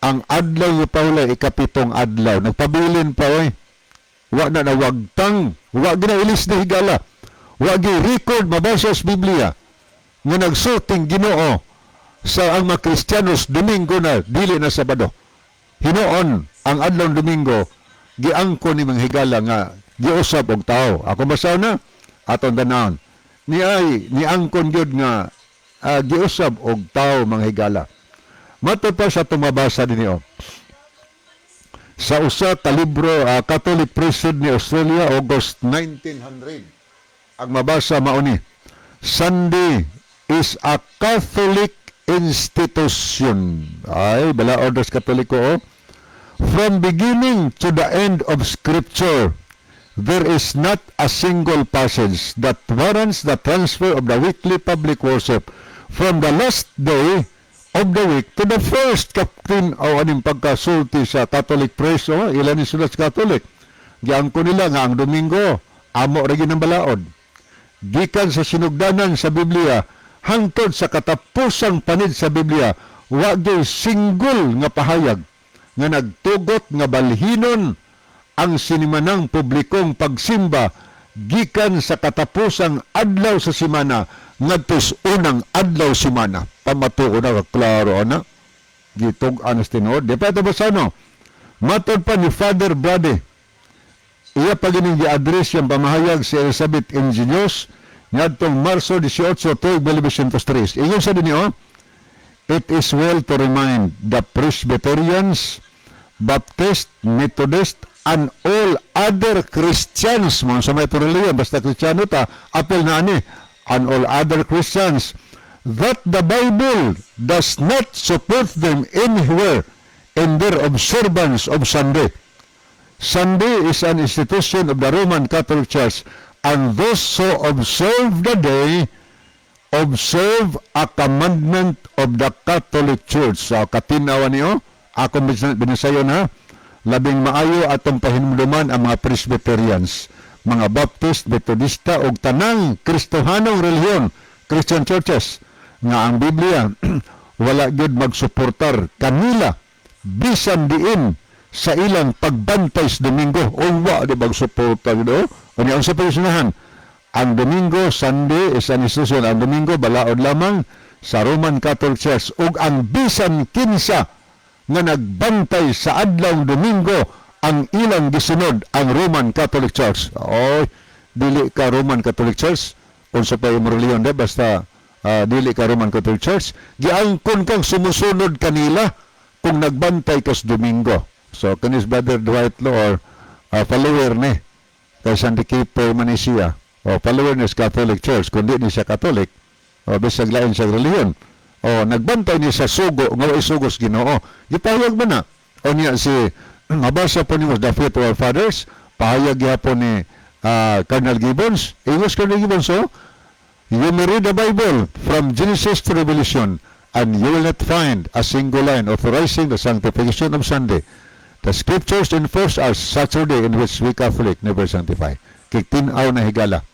ang adlaw ni Paulo ikapitong adlaw nagpabilin pa wa na nawagtang, wa ginailis na higala, wa gi-record mabasa sa Biblia nga nagsulting Ginoo sa ang mga Kristiyanos Domingo na dili na Sabado. Hinuon ang adlaw Domingo giangko ni mga higala nga giusab og tao. Ako basaw na aton tanawon. Ni angkon gyud nga giusab og tao mga higala. Matod pa sa tumabasa dinhi sa usa ka libro Catholic Priesthood ni Australia August 1900 ang mabasa mao ni Sunday is a Catholic institution. Ay balaod sa Katoliko from beginning to the end of Scripture there is not a single passage that warrants the transfer of the weekly public worship from the last day of the week to the first captain o aning pagkasulti sa Catholic priest ilan ni sulat sa Catholic giangko nila nga ang Domingo amo ra gyud ang balaod gikan sa sinugdanan sa Biblia hangtod sa katapusang panid sa Biblia wa gyud single nga pahayag nga nagtugot nga balhinon ang sinimanang publikong pagsimba gikan sa katapusang adlaw sa semana ngadtos unang adlaw semana pamatuo na klaro ana gitog anas tinuod di pa ito basano matod pa ni Father Brady iya pa gining gi-address yung pamahayag si Elizabeth Ingenious ngadtong Marso 18 1903 ingon sa dinhi it is well to remind the Presbyterians, Baptist, Methodist, and all other Christians mo sa may reliyon basta Kristiyano ta apel na ani and all other Christians that the Bible does not support them anywhere in their observance of Sunday. Sunday is an institution of the Roman Catholic Church and those who observe the day observe a commandment of the Catholic Church. So katinawan niyo ako binisayo na labing maayo atong pahinumduman ang mga Presbyterians, mga Baptist, Methodista ug tanang Kristohanong relihiyon, Christian churches nga ang Biblia wala gyud magsuportar kanila bisan diin sa ilang pagbantay sa Domingo o wa di magsuportar do unya ang sa personahan ang Domingo Sunday is an institution ang Domingo balaod lamang sa Roman Catholic Church ug ang bisan kinsa nga nagbantay sa adlaw Domingo ang ilang gisunod ang Roman Catholic Church. Oy, dili ka Roman Catholic Church unsa pa imong reliyon basta dili ka Roman Catholic Church, giangkon kang sumusunod kanila kung nagbantay ka sa Domingo. So kanis Brother Dwight Law or follower ni kay Sandy Keeper Manesia o follower ni sa Catholic Church kundi ni siya Catholic o bisag lain sa reliyon. O nagbantay ni sa sugo nga isugos Ginoo gipahayag ba na o niya si mabasa po ni The Faith of Our Fathers pahayag gyapon ni Cardinal Gibbons ingos Cardinal Gibbons you may read the Bible from Genesis to Revelation and you will not find a single line authorizing the sanctification of Sunday. The scriptures enforce us Saturday in which we Catholic never sanctify. Kiktin-aw na higala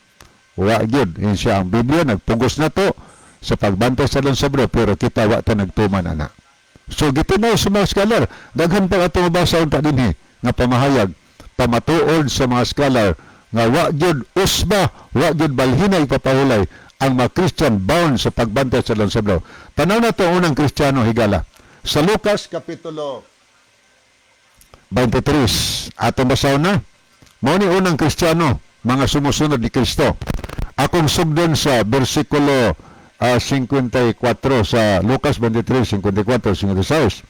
wa gyud siya ang Biblia nagpugos na to sa pagbantay sa Sabado pero kita wa ta nagtuman ana. So gitinaw sa mga scholar daghan pa ato mabasa unta dinhi nga pamahayag pamatuod sa mga scholar nga wa gyud usba wa gyud balhinay papahulay ang mga Christian bound sa pagbantay sa Sabado. Tanaw na to unang Kristiyano higala sa Lucas kapitulo 23 ato basaw na mao ni unang Kristiyano mga sumusunod ni Kristo. Akong sugdon sa bersikulo 54 sa Lucas 23, 54, 56.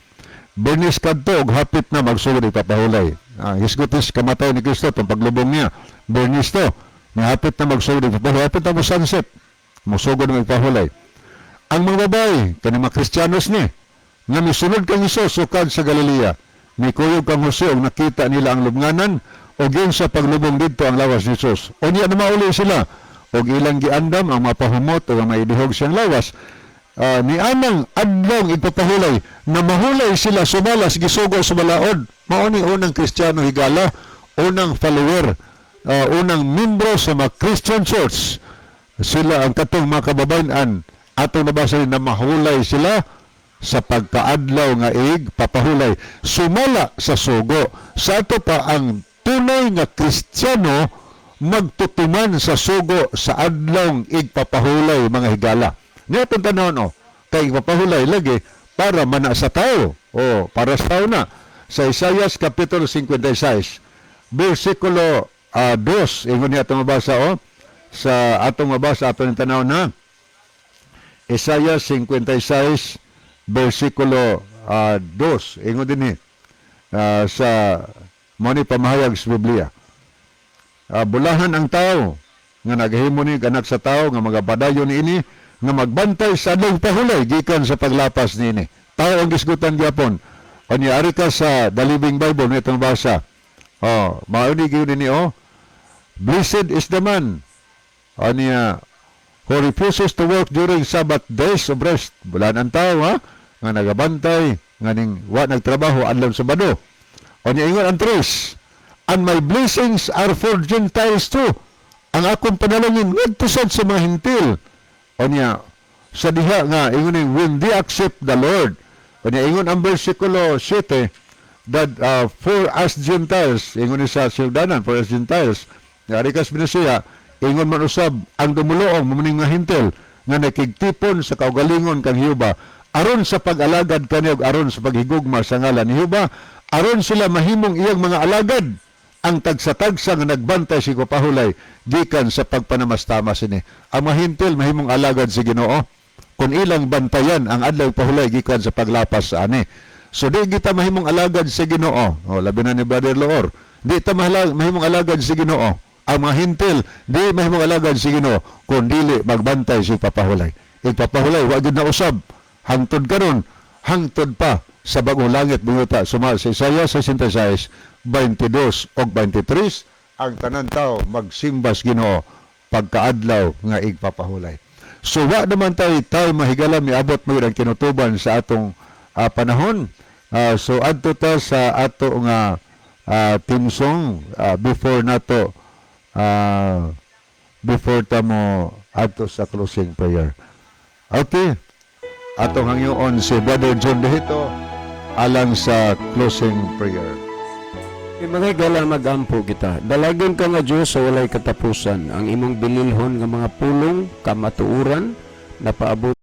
Bernis kadto og hapit na magsugod ipapahulay. Hisgutis kamatay ni Kristo itong paglubong niya. Bernis to. Hapit na magsugod ipapahulay. Hapit na mo sunset. Magsugod na ipapahulay. Ang mga babae, kanang mga Kristiyanos ni, nga misunod kang Isos sukad sa Galilea. Mikuyog kang Jose og nakita nila ang lubnganan o yun sa paglubong dito ang lawas ni Isos. O niya na mauli sila og ilang giandam ang mapahumot o maidihog siyang lawas ni anang adlong ipapahulay na mahulay sila sumalas gisugo sa balaod mao ni unang Kristiyano higala unang follower unang membro sa mga Christian Church sila ang katong mga kababayan atong nabasa na mahulay sila sa pagkaadlaw nga papahulay sumala sa sugo sa ato pa ang tunay nga Kristiyano magtutuman sa sugo sa adlong igpapahulay mga higala. Niya itong tanawon, kay igpapahulay lagi para mana sa tao. Para sa tao na. Sa Isaias Kapitulo 56, versikulo 2, ingon niya itong mabasa, sa atong mabasa, atong tanawon na. Isaiah 56, versikulo 2. Ingon din sa mani pamahayag sa Biblia. Bulahan ang tao nga naghimo ni anak sa tao nga mga padayon ini nga magbantay sa adlong pahulay gikan sa paglapas niini. Tao ang gisgutan gyapon. O niari ka sa The Living Bible nitong basa. Mauni gyud ni Blessed is the man who refuses to work during Sabbath days of rest. Bulan ang tao nga nagabantay nga ning wa nagtrabaho adlaw Sabado. O niya ingon ang 3, and my blessings are for Gentiles too. Ang akong panalangin ngadto sad sa mga hintil. O niya sa diha nga ingon when they accept the Lord. O niya ingon ang versikulo 7 that for us Gentiles, ingon ni sa sildanan for us Gentiles. Nga rikas binasiya, ingon man usab ang dumuloong mamuning nga hintil nga nakigtipon sa kaugalingon kang Hiuba aron sa pag-alagad kani ug aron sa paghigugma sa ngalan ni Hiuba, aron sila mahimong iyang mga alagad ang tagsa-tagsa nga nagbantay si Pahulay gikan sa pagpanamastamas ini. Ang mahintil mahimong alagad si Ginoo kung ilang bantayan ang adlaw pahulay gikan sa paglapas sa ani. So di kita mahimong alagad si Ginoo. Labi na ni Brother Loor. Di ta mahimong alagad si Ginoo. Ang mga hintil di mahimong alagad si Ginoo kung dili magbantay si Papahulay. Ipapahulay wa gyud na usab hangtod karon, hangtod pa sa bagong langit bunguta suma sa Isaiah 66, 22 ug 23 ang tanan tao magsimbas Ginoo pagkaadlaw nga igpapahulay. So wa naman tayo mahigala miabot mo ang kinutuban sa atong panahon. So adto ta sa ato nga team song before nato before ta mo adto sa closing prayer. Okay. Atong hangyoon si Brother John Dehito alang sa closing prayer. Mga higala magampo kita. Dalagan ka nga Diyos sa walay katapusan. Ang imong bililhon nga mga pulong, kamatuuran, na paabot